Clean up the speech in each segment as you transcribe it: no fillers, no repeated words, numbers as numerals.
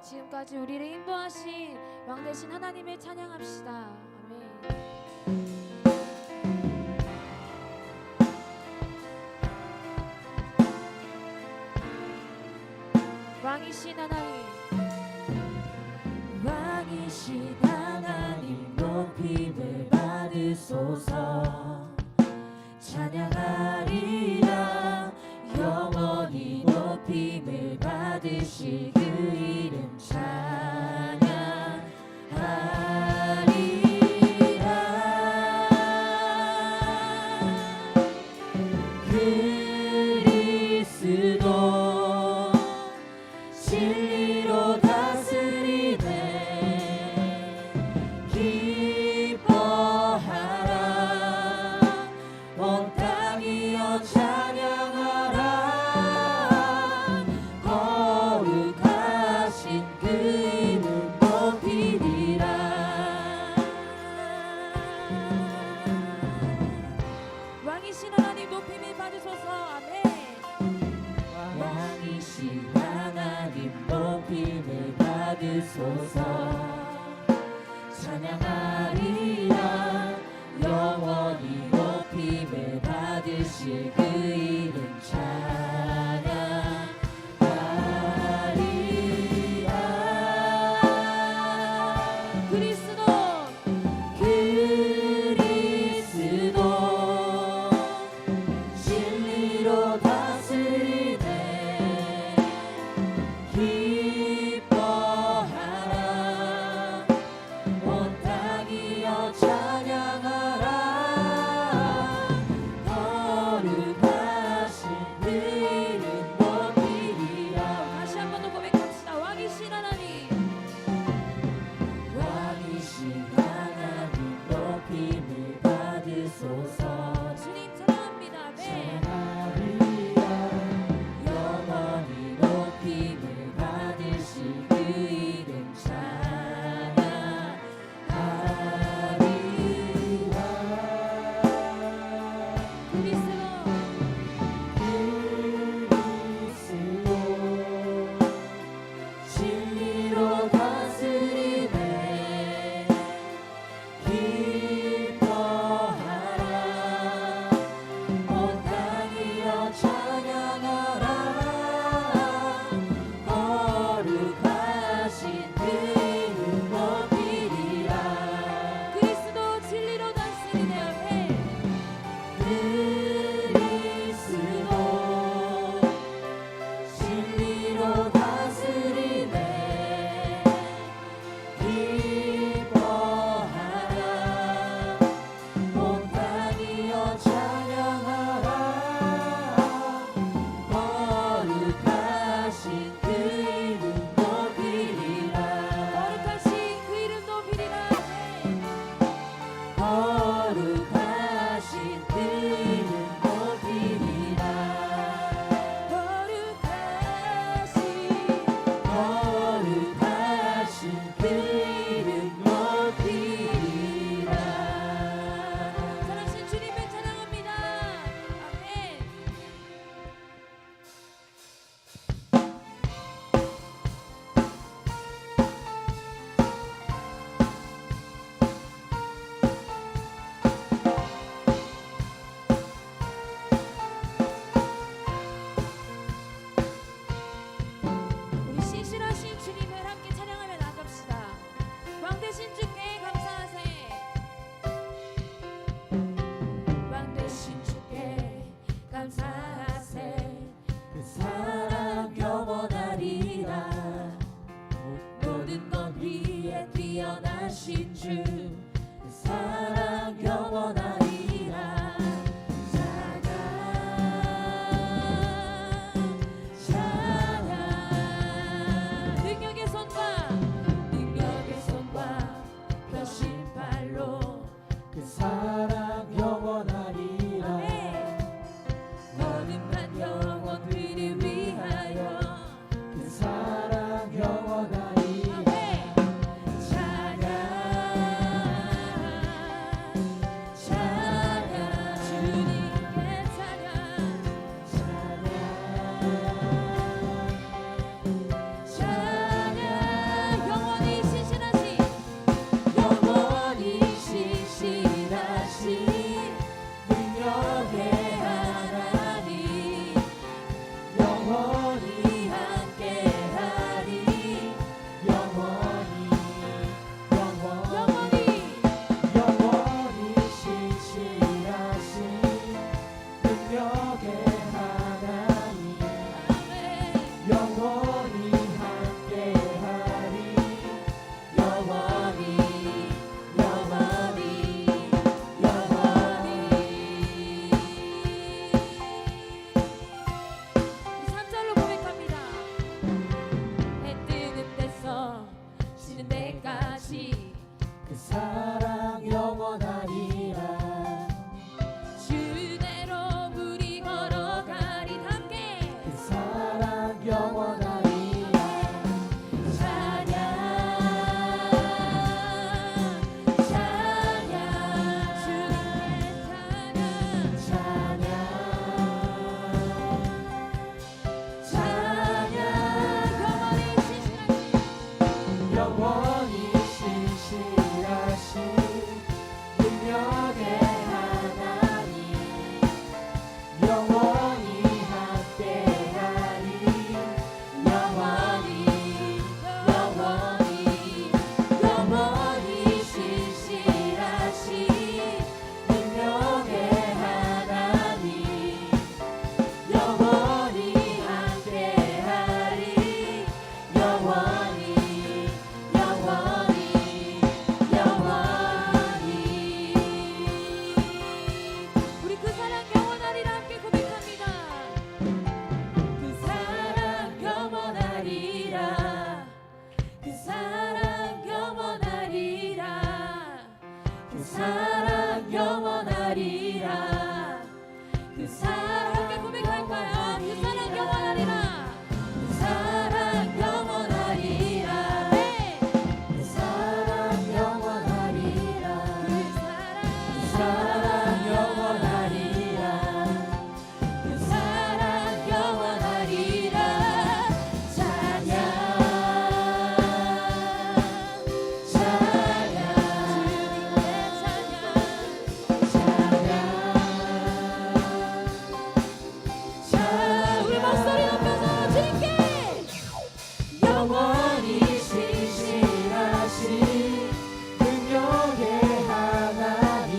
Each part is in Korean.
지금까지 우리를 인도하신 왕 대신 하나님을 찬양합시다. 아멘. 왕이신 하나님, 왕이신 하나님 높임을 받으소서. 찬양하리라 영원히 높임을 받으실 그 이름 찬양하리라. 그리스도 진리로 다스리네. 기뻐하라 온 땅이여 찬양하라. 거룩하신 그 이름 높이리라. 왕이신 하나님 높임을 받으소서. 아멘. 왕이신 하나님 높임을 받으소서. 찬양하리라 영원히 높임을 받으실 그 이름 찬양하리라. 그리스도 진리로 다스리네. 기뻐하라 온 땅이여 찬양하라. 거룩하신 사랑 함께 고백할까요? 그 사랑 영원하리라. 그 사랑 영원하리라. 네. 그 사랑 영원하리라. 그 그 사랑 영원하리라. 그 사랑 영원하리라. 찬양 찬양 자, 우리 목소리 높여서 주님께 영원히 신실하신 능력의 하나님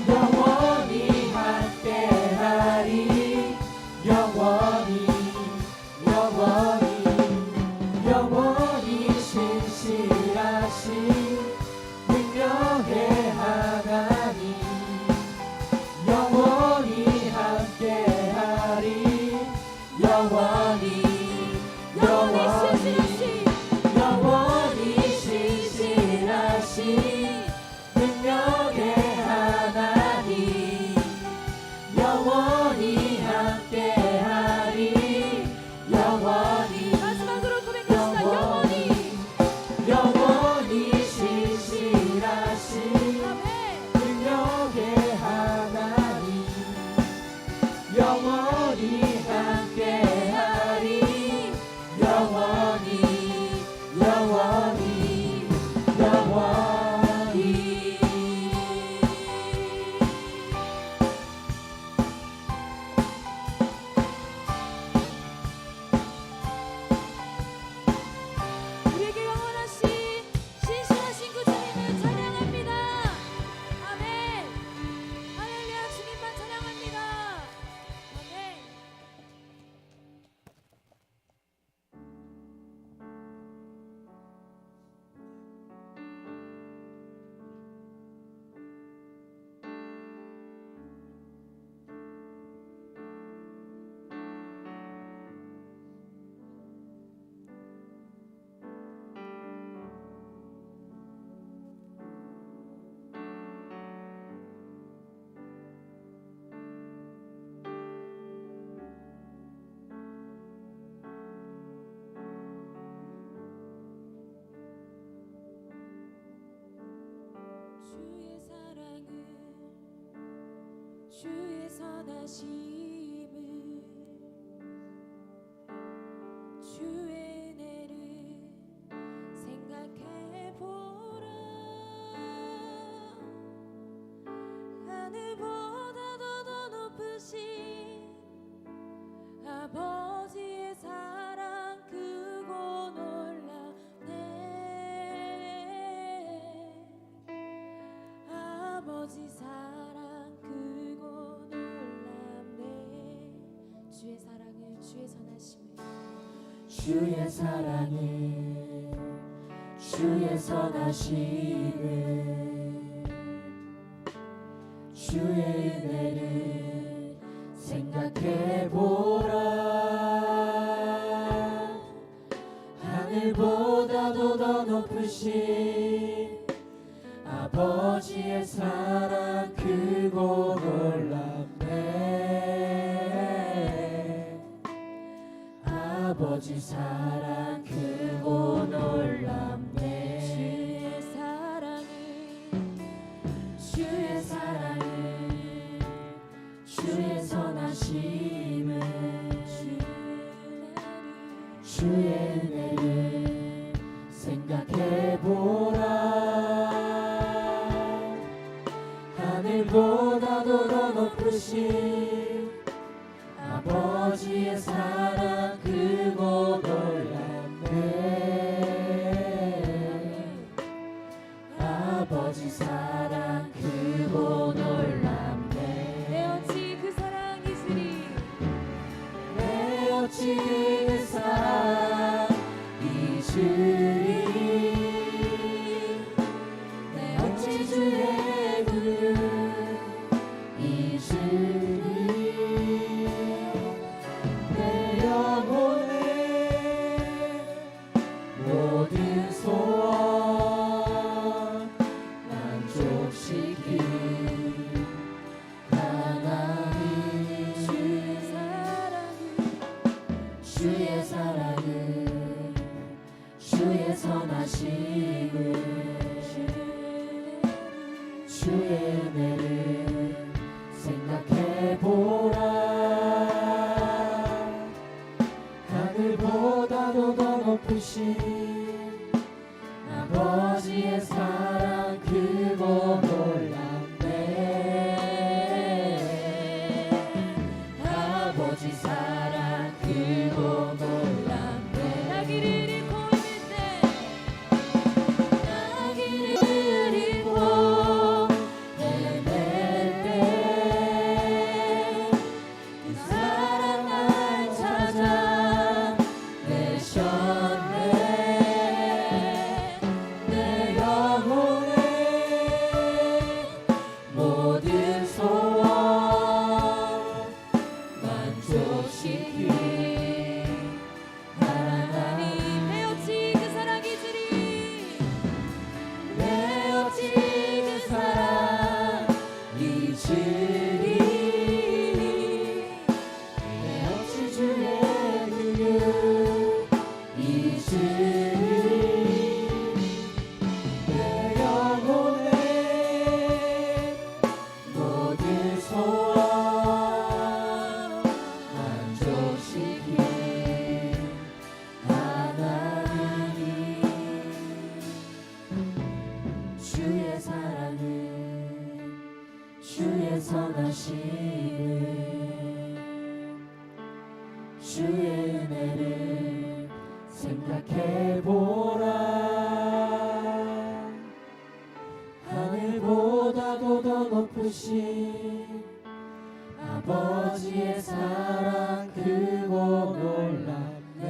영원히 함께하리 영원히 영원히 영원히 신실하신 능력의 하나님 영원히 함께하리 영원히 영원히 신실하신 능력의 하나님 영원히 함께하리 영원히 마지막으로 고백합시다. 영원히 신실하신 아멘. 능력의 하나님 영원히 함께하리 영원히 영원히 영원히 우리에게 영원하신 신실하신 그 주님을 찬양합니다. 아멘. 할렐루야. 주님만 찬양합니다. 아멘. 주의 사랑을 주의 선하심을 주의 은혜를 생각해보라. 하늘보다도 더 높으신 아버지의 사랑 크고 놀랍네. 아버지 사랑 크고 놀랍네. 주의 사랑을 주의 선하심을 주의 사랑을 주의 선하심을 주의 은혜를 생각해보라. 하늘보다도 더 높으신 아버지의 사랑 크고 놀랍네. 아버지 사랑 크고 놀랍네. 주의 사랑을 주의 사랑을 주의 선하심을 주의 은혜를 생각해보라. 하늘보다도 더 높으신 아버지의 사랑 크고 놀랍네. 아버지 사랑 크고 놀랍네. 내 어찌 그 사랑 잊으리. 내 어찌 그 사랑 잊으리. 내 어찌 주의 그 잊으리. 내 영혼의 모든 소원 만족시킨 하나님 아버지의 사랑 크고 놀랍네.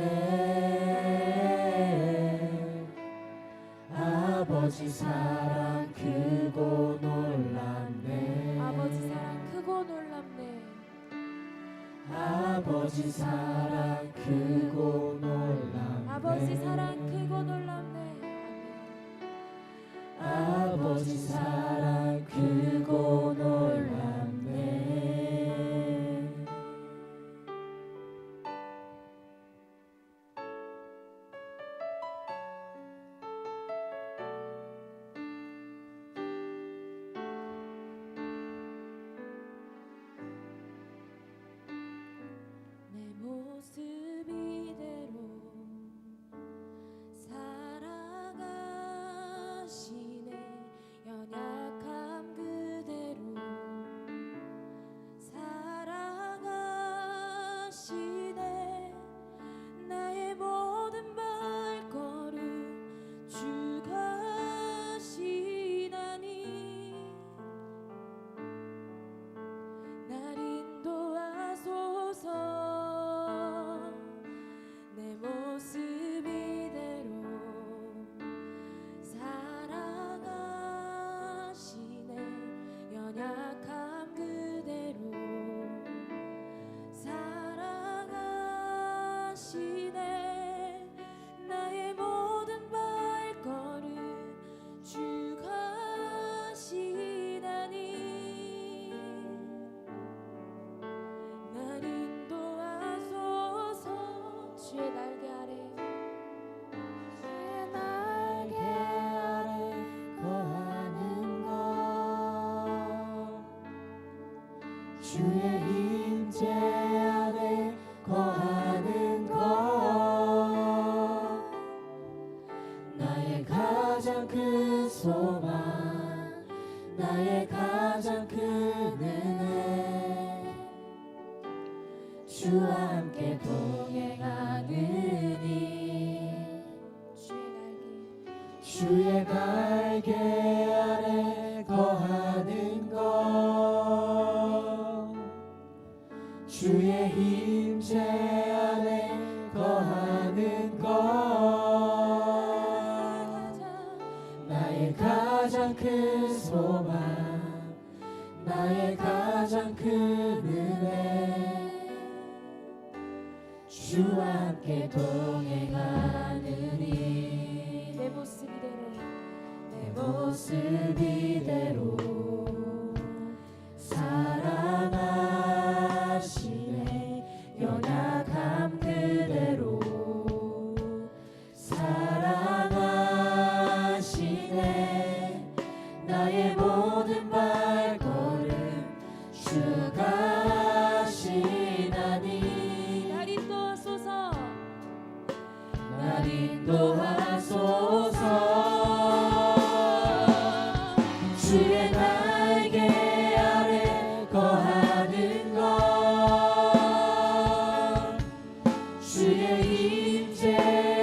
아버지 사랑 크고 놀랍네. 아버지 사랑 크고 놀랍네. 아버지 사랑 크고 놀랍네. 아버지 사랑 크고 놀랍네. 아버지 사랑 크고 놀랍네. 내 모습 이대로 살아가시네. 연약함 그대로 살아가시네. 나의 모든 발걸음 주가 하시나니 날 인도하소서. 내 모습 이대로 살아가시네. 연약함 그대로 살아가시네. 나의 모든 발걸음 주가 하시나니 날 인도하소서. 주의 날개 아래 주의 날개 아래 거하는 것 주의 임재 안에 거하는 것 나의 가장 큰 소망 나의 가장 큰 은혜 주와 함께 동행하느니 주의 날개 주의 날개 아래 거하는 것 주의 임재 안에 거하는 것 나의 가장 큰 소망 나의 가장 큰 은혜 주와 함께 동행하느니 내 모습 이대로 내 모습 이대로 사랑하시네. 연약함 그대로 사랑하시네. 나의 모든 발걸음 주가 하시나니 날 인도하소서. 날 인도하소서. 주의 날개 아래 거하는 것 주의 임재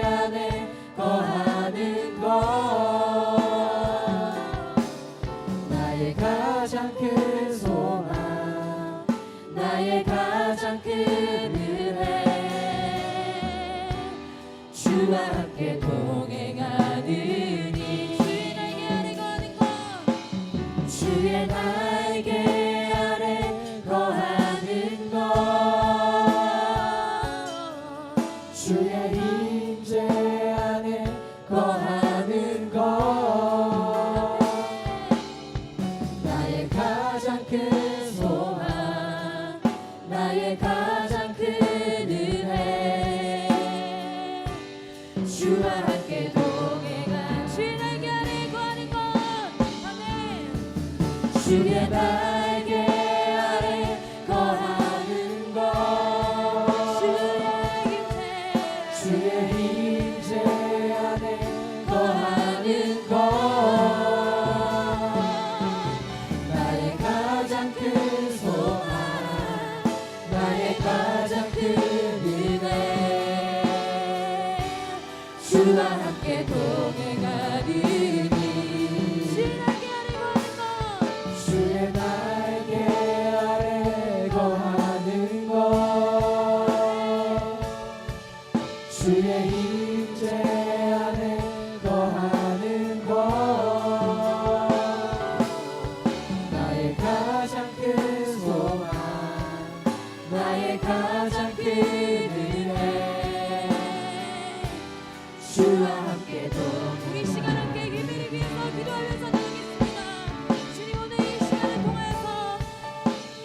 안에 거하는 것 나의 가장 큰 소망 나의 가장 큰 은혜 주와 함께 동행하느니 주의 날개 아래 거하는 것 주의 날개 아래 거하는 것 주의 임재 안에 거하는 것 나의 가장 큰 소망 나의 가장 큰 은혜 주와 함께 동행한 주의 날개 아래 거하는 것. 아멘. 주의 날개 아래 거하는 것 주의 임재 안에 거하는 것 나의 가장 큰 소망 나의 가장 큰 은혜 주와 함께 동행하느니 주의 날개 아래 거하는 것. 주의 날개 아래 거하는 나의 가장 큰 은혜 주와 함께 동행 우리 시간 함께 예배를 위해서 기도하면서 나누겠습니다. 주님 오늘 이 시간을 통하여서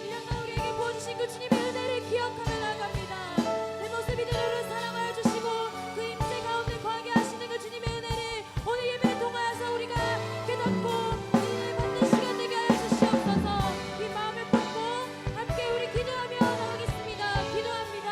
이랑과 우리에게 부어주신 그 주님의 은혜를 기억하며 나갑니다. 내 모습 이대로를 사랑하여 주시고 그 임재 가운데 거하게 하시는 그 주님의 은혜를 오늘 예배를 통하여서 우리가 깨닫고 은혜를 받는 시간 되게 하여 주시옵소서. 이 마음을 품고 함께 우리 기도하며 나가겠습니다. 기도합니다.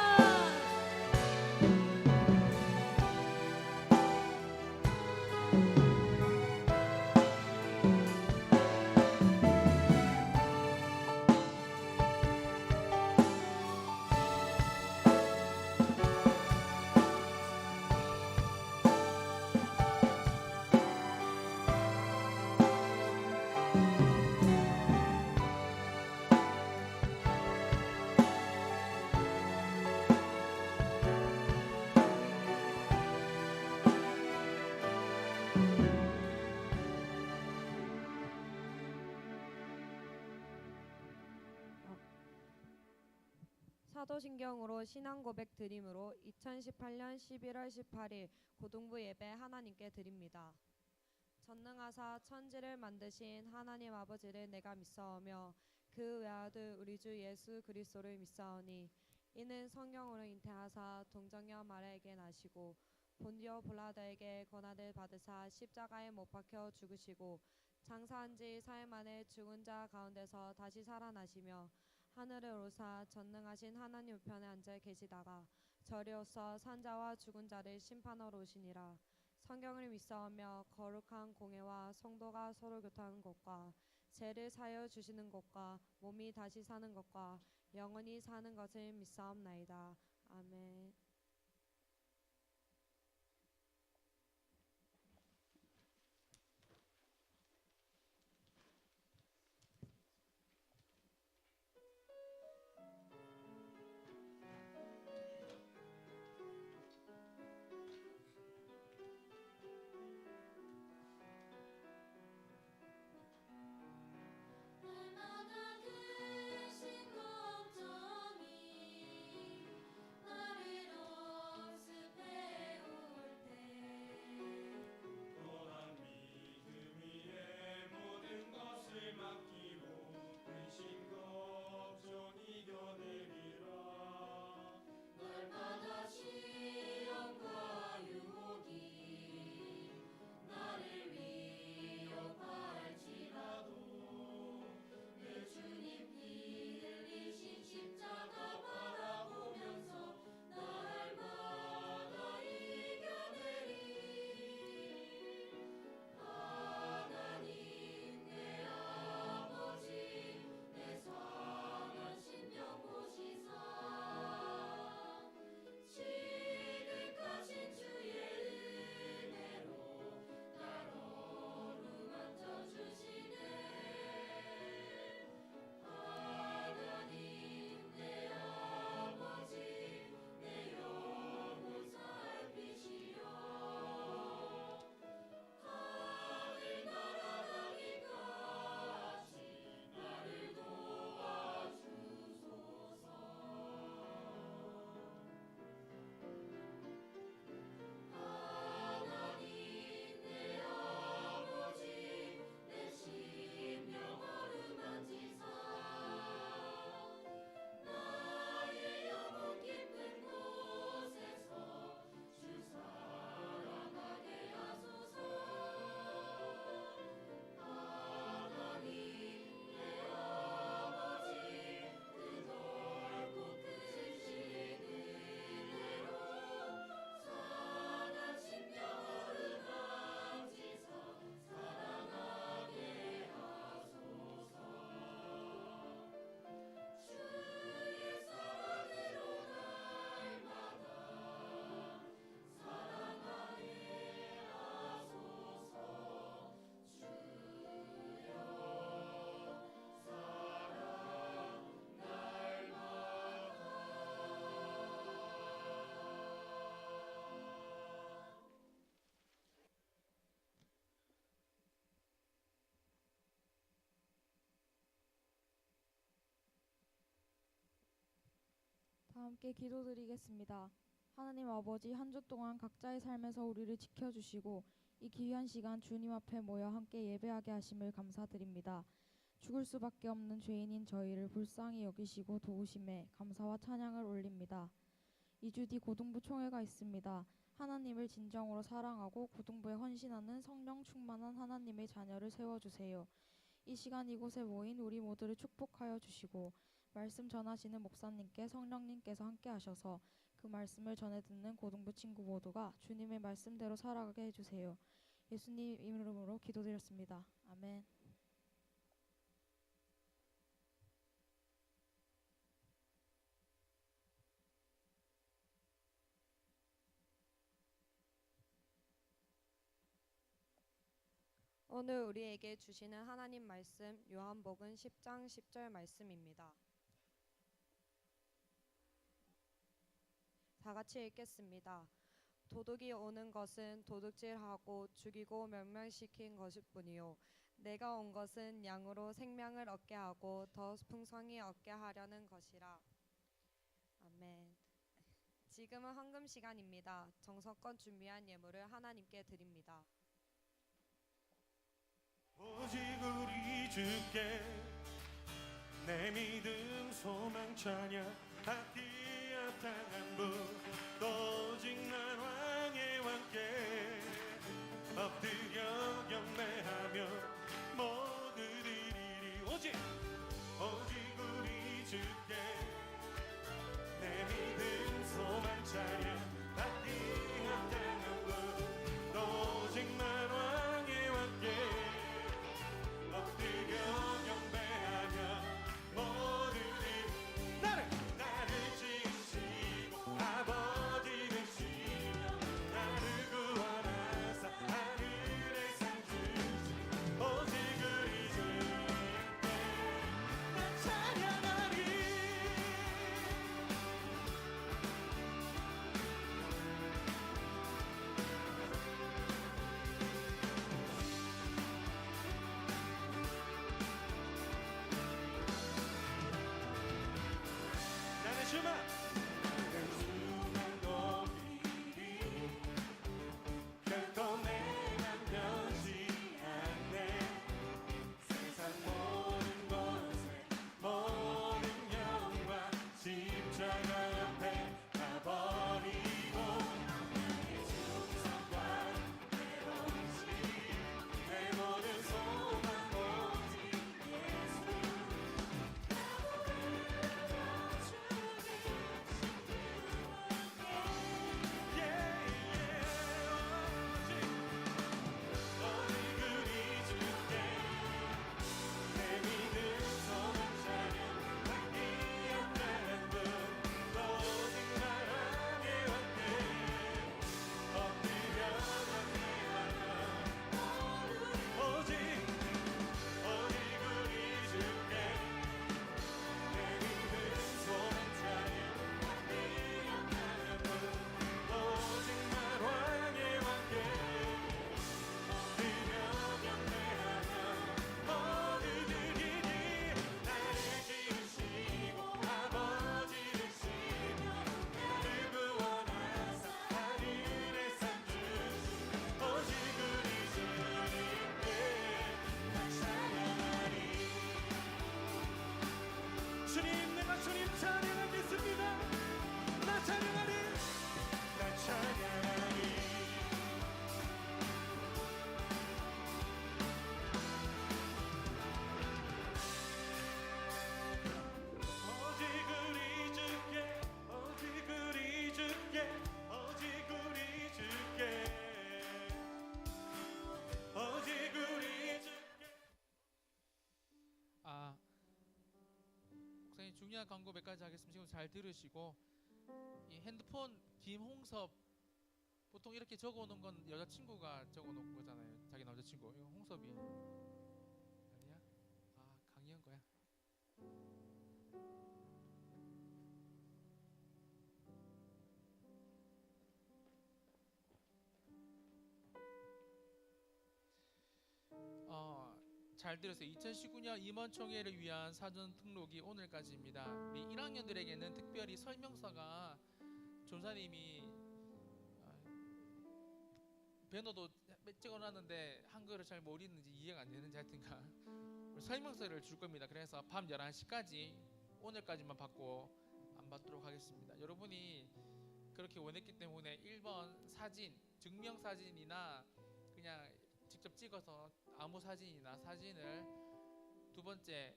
사도신경으로 신앙 고백 드림으로 2018년 11월 18일 고등부 예배 하나님께 드립니다. 전능하사 천지를 만드신 하나님 아버지를 내가 믿사오며 그 외아들 우리 주 예수 그리스도를 믿사오니 이는 성령으로 잉태하사 동정녀 마리아에게 나시고 본디오 빌라도에게 고난을 받으사 십자가에 못 박혀 죽으시고 장사한 지 사흘 만에 죽은 자 가운데서 다시 살아나시며 하늘을 오르사 전능하신 하나님 우편에 앉아 계시다가 저리로서 산자와 죽은 자를 심판하러 오시니라. 성경을 믿사오며 거룩한 공회와 성도가 서로 교통하는 것과 죄를 사하여 주시는 것과 몸이 다시 사는 것과 영원히 사는 것을 믿사옵나이다. 아멘. 날마다 크신 걱정이 나를 함께 기도드리겠습니다. 하나님 아버지, 한 주 동안 각자의 삶에서 우리를 지켜주시고 이 귀한 시간 주님 앞에 모여 함께 예배하게 하심을 감사드립니다. 죽을 수밖에 없는 죄인인 저희를 불쌍히 여기시고 도우심에 감사와 찬양을 올립니다. 2주 뒤 고등부 총회가 있습니다. 하나님을 진정으로 사랑하고 고등부에 헌신하는 성령 충만한 하나님의 자녀를 세워주세요. 이 시간 이곳에 모인 우리 모두를 축복하여 주시고 말씀 전하시는 목사님께 성령님께서 함께 하셔서 그 말씀을 전해 듣는 고등부 친구 모두가 주님의 말씀대로 살아가게 해주세요. 예수님 이름으로 기도드렸습니다. 아멘. 오늘 우리에게 주시는 하나님 말씀 요한복음 10장 10절 말씀입니다. 다 같이 읽겠습니다. 도둑이 오는 것은 도둑질하고 죽이고 멸망시킨 것일 뿐이요 내가 온 것은 양으로 생명을 얻게 하고 더 풍성히 얻게 하려는 것이라. 아멘. 지금은 헌금 시간입니다. 정성껏 준비한 예물을 하나님께 드립니다. 오직 우리 주께 내 믿음 소망 찬양 받기야 당한 분 오직 난 왕의 왕께 엎드려 경배하며 모두 드리리 오직 우리 주께 내 믿음 소망 찬양 받기야 당한 분 오직 난 왕의 왕께 엎드려 경배하며 모두들 나를 지으시고 아버지 되시며 나를 구원하사 하늘의 상 주신 오직 우리 주께 난 찬양하리. 나는 주만 높이리 결코 내만 변치 않네. 세상 모든 곳에 모든 영광 십자가 옆에 가버리고 나의 충성과 내 본심 내 모든 소망 오직 예수 오직 우리 주께 내 믿음 소망 찬양 받기야 당한 분 오직 날 왕의 왕께 엎드려 경배하며 오직 우리 주께 내 믿음 소망 찬양 받기야 당한 분 오직 날 왕의 왕께 엎드려 경배하며 모두 드리니 나를 지으시고 아버지 되시며 나를 구원하사 하늘의 상 주신 오직 우리 주님께 나 찬양하리. 주님 내가 주님 찬양하겠습니다. 나 찬양하리. 나 찬양하리. 오직 우리 주께 오직 우리 주께 오직 우리 주께 오직 우리 주께. 목사님 중요한 광고 몇 가지 하겠습니다. 지금 잘 들으시고 이 핸드폰 김홍섭 보통 이렇게 적어놓은 건 여자친구가 적어놓은 거잖아요. 자기 남자친구. 이거 홍섭이 아니야? 강희연 거야. 잘 들으세요. 2019년 임원총회를 위한 사전 등록이 오늘까지입니다. 우리 1학년들에게는 특별히 설명서가 전사님이 배너도 찍어놨는데 한글을 잘 모르는지 이해가 안 되는지 하여튼간 설명서를 줄 겁니다. 그래서 밤 11시까지 오늘까지만 받고 안 받도록 하겠습니다. 여러분이 그렇게 원했기 때문에 1번 사진, 증명사진이나 그냥 직접 찍어서 아무 사진이나 사진을, 두 번째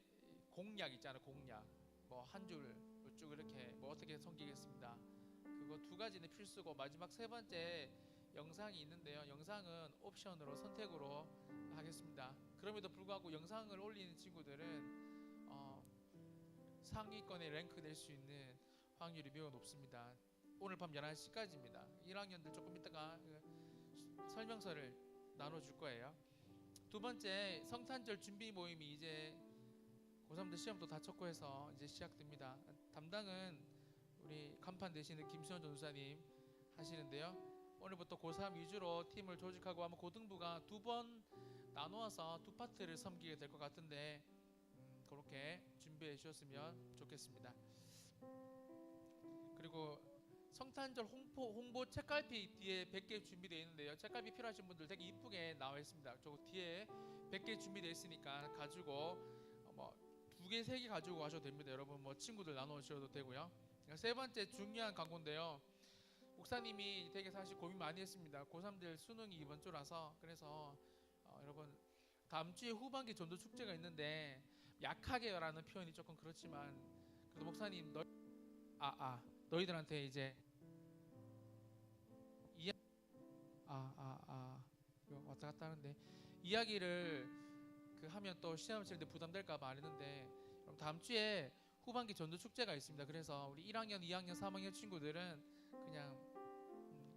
공약 있잖아요. 공약 뭐 한 줄 쭉 이렇게 뭐 어떻게 섬기겠습니다. 그거 두 가지는 필수고, 마지막 세 번째 영상이 있는데요. 영상은 옵션으로 선택으로 하겠습니다. 그럼에도 불구하고 영상을 올리는 친구들은 상위권에 랭크 될 수 있는 확률이 매우 높습니다. 오늘 밤 11시까지입니다. 1학년들 조금 있다가 설명서를 나눠줄 거예요. 두 번째, 성탄절 준비 모임이 이제 고3들 시험도 다 쳤고 해서 이제 시작됩니다. 담당은 우리 간판 되시는 김수현 전사님 하시는데요. 오늘부터 고3 위주로 팀을 조직하고 아마 고등부가 2번 나누어서 2파트를 섬기게 될 것 같은데 그렇게 준비해 주셨으면 좋겠습니다. 그리고 성탄절 홍보 책갈피 뒤에 100개 준비되어 있는데요. 책갈피 필요하신 분들 되게 이쁘게 나와 있습니다. 저 뒤에 100개 준비되어 있으니까 가지고 뭐 2개, 3개 가지고 가셔도 됩니다. 여러분 뭐 친구들 나눠주셔도 되고요. 세 번째 중요한 광고인데요. 목사님이 되게 사실 고민 많이 했습니다. 고3들 수능이 이번 주라서. 그래서 여러분 다음 주에 후반기 전도 축제가 있는데 약하게라는 표현이 조금 그렇지만 그래도 목사님 너희들한테 이제 이거 왔다 갔다 하는데 이야기를 하면 또 시험 칠 때 부담될까봐 안 했는데, 그럼 다음 주에 후반기 전도 축제가 있습니다. 그래서 우리 1학년, 2학년, 3학년 친구들은 그냥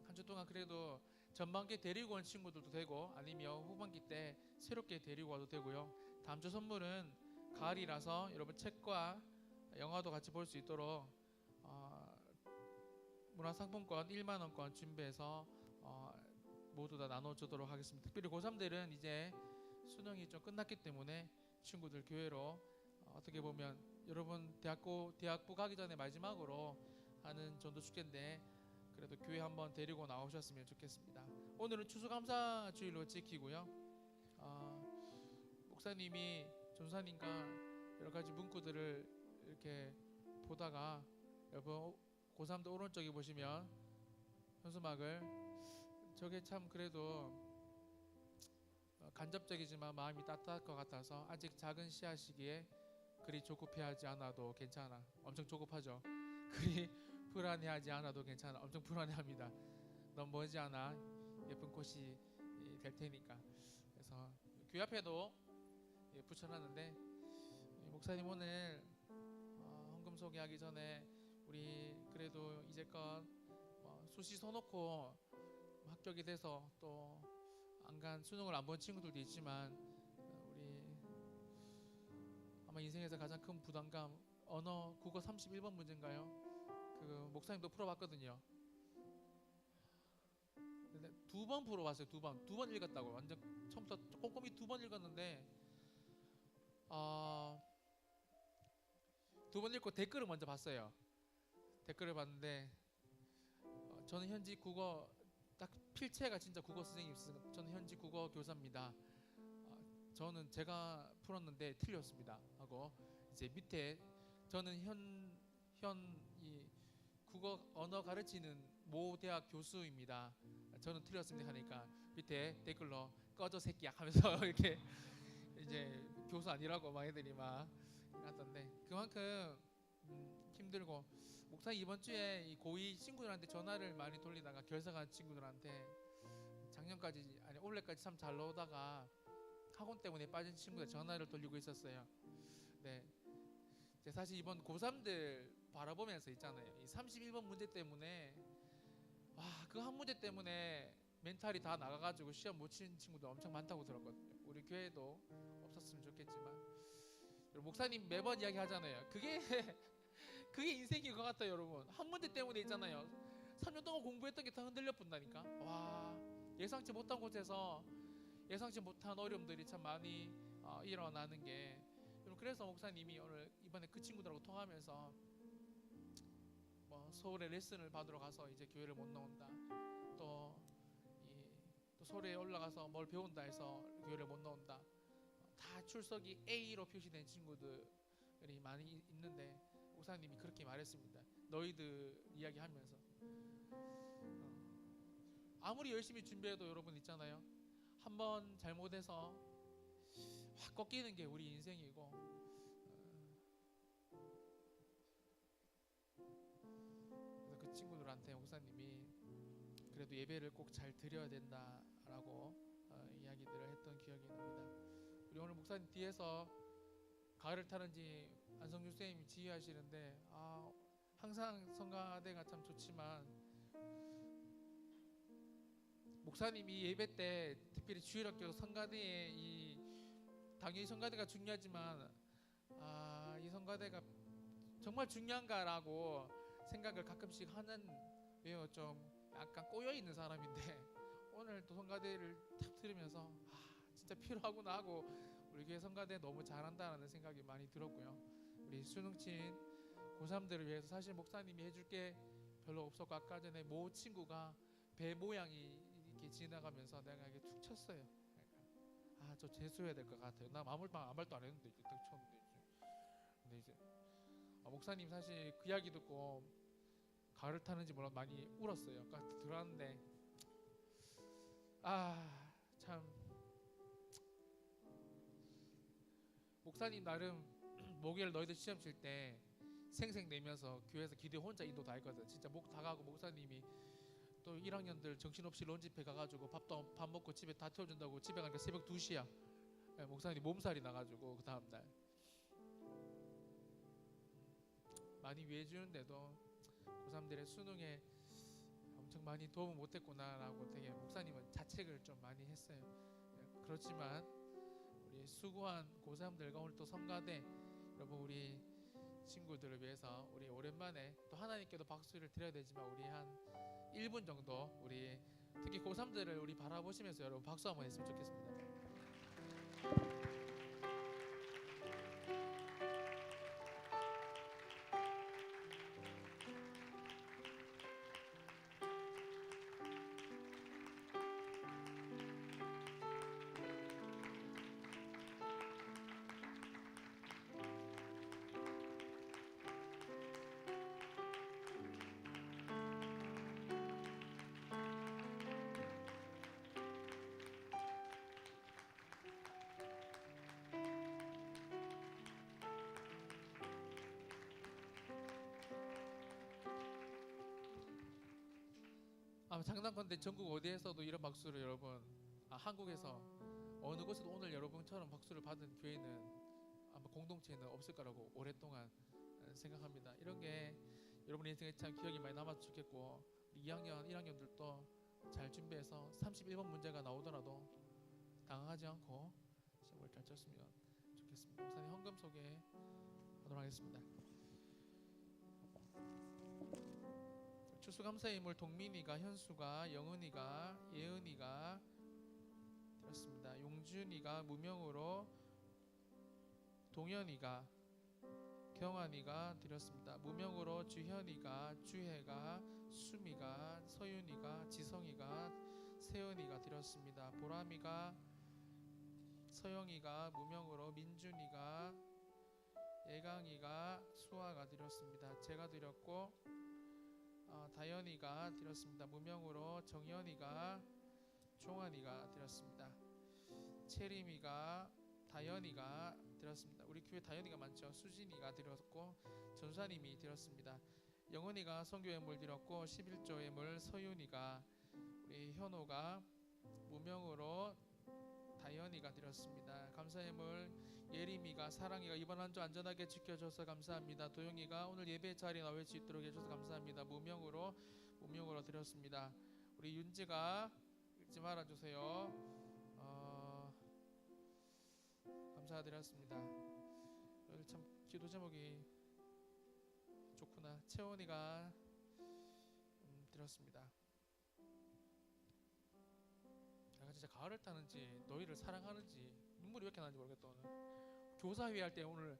한 주 동안 그래도 전반기 데리고 온 친구들도 되고 아니면 후반기 때 새롭게 데리고 와도 되고요. 다음 주 선물은 가을이라서 여러분 책과 영화도 같이 볼 수 있도록 문화상품권 1만원권 준비해서 모두 다 나눠주도록 하겠습니다. 특별히 고3들은 이제 수능이 좀 끝났기 때문에 친구들 교회로 어떻게 보면 여러분 대학부 가기 전에 마지막으로 하는 전도축제인데 그래도 교회 한번 데리고 나오셨으면 좋겠습니다. 오늘은 추수감사주일로 지키고요. 목사님이 전사님과 여러 가지 문구들을 이렇게 보다가 여러분 고3도 오른쪽에 보시면 현수막을, 저게 참 그래도 간접적이지만 마음이 따뜻할 것 같아서 아직 작은 씨앗이기에 그리 조급해하지 않아도 괜찮아. 엄청 조급하죠. 그리 불안해하지 않아도 괜찮아. 엄청 불안해합니다. 너무 멀지 않아. 예쁜 꽃이 될 테니까. 그래서 교회 앞에도 붙여놨는데 목사님 오늘 헌금 소개하기 전에 우리 그래도 이제껏 수시 써놓고 합격이 돼서 또 안 간 수능을 안 본 친구들도 있지만 우리 아마 인생에서 가장 큰 부담감, 언어 국어 31번 문제인가요? 그 목사님도 풀어봤거든요. 근데 2번 풀어봤어요. 2번 읽었다고. 완전 처음부터 꼼꼼히 2번 읽었는데 2번 읽고 댓글을 먼저 봤어요. 댓글을 봤는데 저는 현지 국어 딱 필체가 진짜 국어 선생님이었어요. 저는 현지 국어 교사입니다. 저는 제가 풀었는데 틀렸습니다 하고, 이제 밑에 저는 이 국어 언어 가르치는 모 대학 교수입니다. 저는 틀렸습니다 하니까 밑에 댓글로 꺼져 새끼야 하면서 이렇게 이제 교수 아니라고 막 애들이 막 하던데, 그만큼 힘들고, 목사님 이번 주에 이 고2 친구들한테 전화를 많이 돌리다가 결석한 친구들한테 작년까지 아니 올해까지 참 잘 나오다가 학원 때문에 빠진 친구들 전화를 돌리고 있었어요. 네, 사실 이번 고3들 바라보면서 있잖아요. 이 31번 문제 때문에 그 한 문제 때문에 멘탈이 다 나가가지고 시험 못 치는 친구들 엄청 많다고 들었거든요. 우리 교회도 없었으면 좋겠지만, 목사님 매번 이야기 하잖아요. 그게 인생인 것 같아요. 여러분 한 문제 때문에 있잖아요. 3년 동안 공부했던 게 다 흔들려 본다니까. 예상치 못한 곳에서 예상치 못한 어려움들이 참 많이 일어나는 게, 여러분, 그래서 목사님이 오늘 이번에 그 친구들하고 통하면서 뭐 서울에 레슨을 받으러 가서 이제 교회를 못 나온다, 또 서울에 올라가서 뭘 배운다 해서 교회를 못 나온다, 다 출석이 A로 표시된 친구들이 많이 있는데 목사님이 그렇게 말했습니다. 너희들 이야기하면서 아무리 열심히 준비해도 여러분 있잖아요, 한번 잘못해서 확 꺾이는 게 우리 인생이고, 그래서 그 친구들한테 목사님이 그래도 예배를 꼭 잘 드려야 된다라고 이야기들을 했던 기억이 납니다. 우리 오늘 목사님 뒤에서 가을을 타는지 안성준 쌤이 지휘하시는데 항상 성가대가 참 좋지만 목사님이 예배 때 특별히 주일학교 성가대에 당연히 성가대가 중요하지만 이 성가대가 정말 중요한가라고 생각을 가끔씩 하는, 왜요, 좀 약간 꼬여있는 사람인데 오늘 또 성가대를 탁 들으면서 진짜 필요하구나 하고 우리 교회 성가대 너무 잘한다는 생각이 많이 들었고요. 우리 수능친 고3들을 위해서 사실 목사님이 해줄 게 별로 없었고, 아까 전에 모 친구가 배 모양이 이렇게 지나가면서 내가 이게 툭 쳤어요. 그러니까 저 재수해야 될 것 같아요. 나 아무 말도 안 했는데 이렇게 딱 쳤는데 근데 이제 목사님 사실 그 이야기 듣고 가을을 타는지 몰라 많이 울었어요. 아까 들었는데 참 목사님 나름 목요일 너희들 시험 칠 때 생색 내면서 교회에서 기도 혼자 인도 다 했거든. 진짜 목 다 가고 목사님이 또 1학년들 정신없이 론집회 가가지고 밥 먹고 집에 다 태워준다고 집에 가니까 새벽 2시야. 목사님 몸살이 나가지고 그 다음날 많이 위해주는데도 고3들의 수능에 엄청 많이 도움을 못했구나라고 되게 목사님은 자책을 좀 많이 했어요. 그렇지만 우리 수고한 고3들과 오늘 또 성가대 여러분, 우리 친구들을 위해서 우리 오랜만에 또 하나님께도 박수를 드려야 되지만 우리 한 1분 정도 우리 특히 고3들을 우리 바라보시면서 여러분 박수 한번 했으면 좋겠습니다. 장난건데 전국 어디에서도 이런 박수를 여러분, 한국에서 어느 곳에도 오늘 여러분처럼 박수를 받은 교회는 아마 공동체는 없을 거라고 오랫동안 생각합니다. 이런 게 여러분 인생에 참 기억이 많이 남았으면 좋겠고, 2학년, 1학년들도 잘 준비해서 31번 문제가 나오더라도 당황하지 않고 시험을 잘 쳤으면 좋겠습니다. 목사님 헌금 소개하도록 하겠습니다. 추수감사의 인물 동민이가, 현수가, 영은이가, 예은이가 드렸습니다. 용준이가 무명으로, 동현이가, 경환이가 드렸습니다. 무명으로 주현이가, 주혜가, 수미가, 서윤이가, 지성이가, 세은이가 드렸습니다. 보람이가, 서영이가, 무명으로 민준이가, 예강이가, 수아가 드렸습니다. 제가 드렸고 다현이가 드렸습니다. 무명으로 정현이가, 종환이가 드렸습니다. 채림이가, 다현이가 드렸습니다. 우리 교회 다현이가 많죠. 수진이가 드렸고 전사님이 드렸습니다. 영은이가 선교 예물 드렸고 11조 예물 서윤이가, 우리 현호가, 무명으로 다현이가 드렸습니다. 감사 예물 예림이가, 사랑이가 이번 한 주 안전하게 지켜줘서 감사합니다. 도영이가 오늘 예배 자리에 나올 수 있도록 해줘서 감사합니다. 무명으로 드렸습니다. 우리 윤지가 읽지 말아주세요. 감사드렸습니다. 오늘 참 기도 제목이 좋구나. 채원이가 드렸습니다. 내가 진짜 가을을 타는지 너희를 사랑하는지 눈물이 왜 이렇게 나는지 모르겠다. 오늘 교사회의 할 때 오늘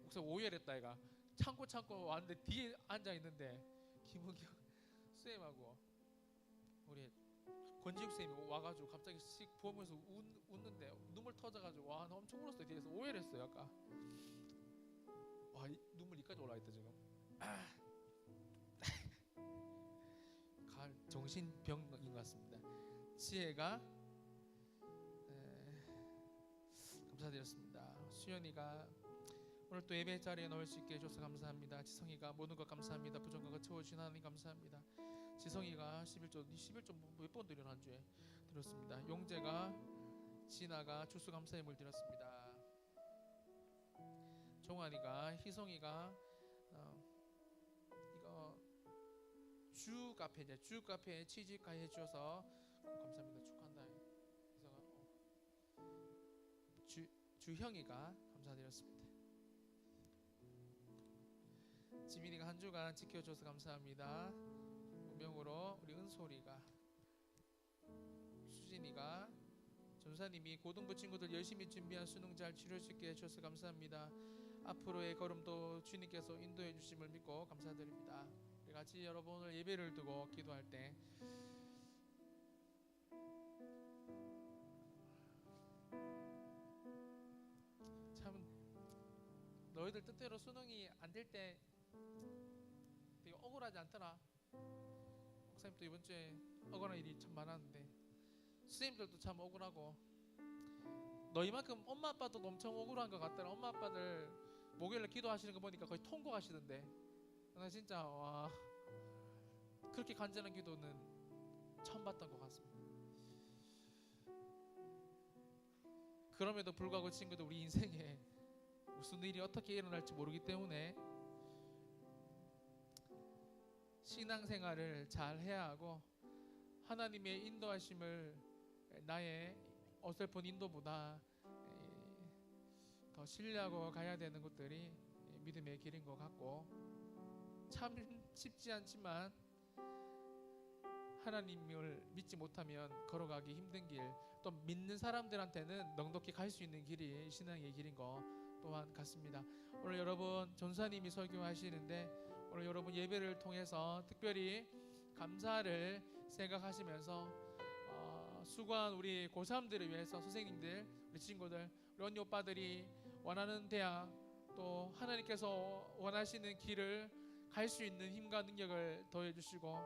목사님 오열했다. 얘가 참고 왔는데 뒤에 앉아 있는데 김은경 쌤하고 우리 권지욱 쌤이 와가지고 갑자기 씩 보면서 웃는데 눈물 터져가지고 와 나 엄청 울었어요. 뒤에서 오열했어요. 아까 와 눈물 이까지 올라있다 지금. 가을 정신병인 것 같습니다. 지혜가 감사드렸습니다. 수연이가 오늘 또 예배 자리에 넣을 수 있게 해줘서 감사합니다. 지성이가 모든 것 감사합니다. 부정과 채워주신 하나님 감사합니다. 지성이가 11조 몇 번 드려나 한 주에 드렸습니다. 용재가 진아가 주수 감사의 물 드렸습니다. 종환이가 희성이가 이거 주 카페에 취직하게 해주셔서 감사합니다. 축하한다. 주형이가 감사드렸습니다. 지민이가 한 주간 지켜줘서 감사합니다. 운명으로 우리 은솔이가 수진이가 전사님이 고등부 친구들 열심히 준비한 수능 잘 치를 수 있게 해주셔서 감사합니다. 앞으로의 걸음도 주님께서 인도해 주심을 믿고 감사드립니다. 우리 같이 여러분 오늘 예배를 두고 기도할 때 참 너희들 뜻대로 수능이 안 될 때 되게 억울하지 않더라. 목사님도 이번 주에 억울한 일이 참 많았는데 선생님들도 참 억울하고 너희만큼 엄마 아빠도 엄청 억울한 것 같더라. 엄마 아빠들 목요일에 기도하시는 거 보니까 거의 통곡하시던데 나 진짜 와 그렇게 간절한 기도는 처음 봤던 것 같습니다. 그럼에도 불구하고 친구들 우리 인생에 무슨 일이 어떻게 일어날지 모르기 때문에 신앙생활을 잘 해야 하고 하나님의 인도하심을 나의 어설픈 인도보다 더 신뢰하고 가야 되는 것들이 믿음의 길인 것 같고 참 쉽지 않지만 하나님을 믿지 못하면 걸어가기 힘든 길, 또 믿는 사람들한테는 넉넉히 갈 수 있는 길이 신앙의 길인 것 또한 같습니다. 오늘 여러분 전사님이 설교하시는데 오늘 여러분 예배를 통해서 특별히 감사를 생각하시면서 수고한 우리 고3들을 위해서 선생님들, 우리 친구들, 우리 언니 오빠들이 원하는 대학 또 하나님께서 원하시는 길을 갈 수 있는 힘과 능력을 더해 주시고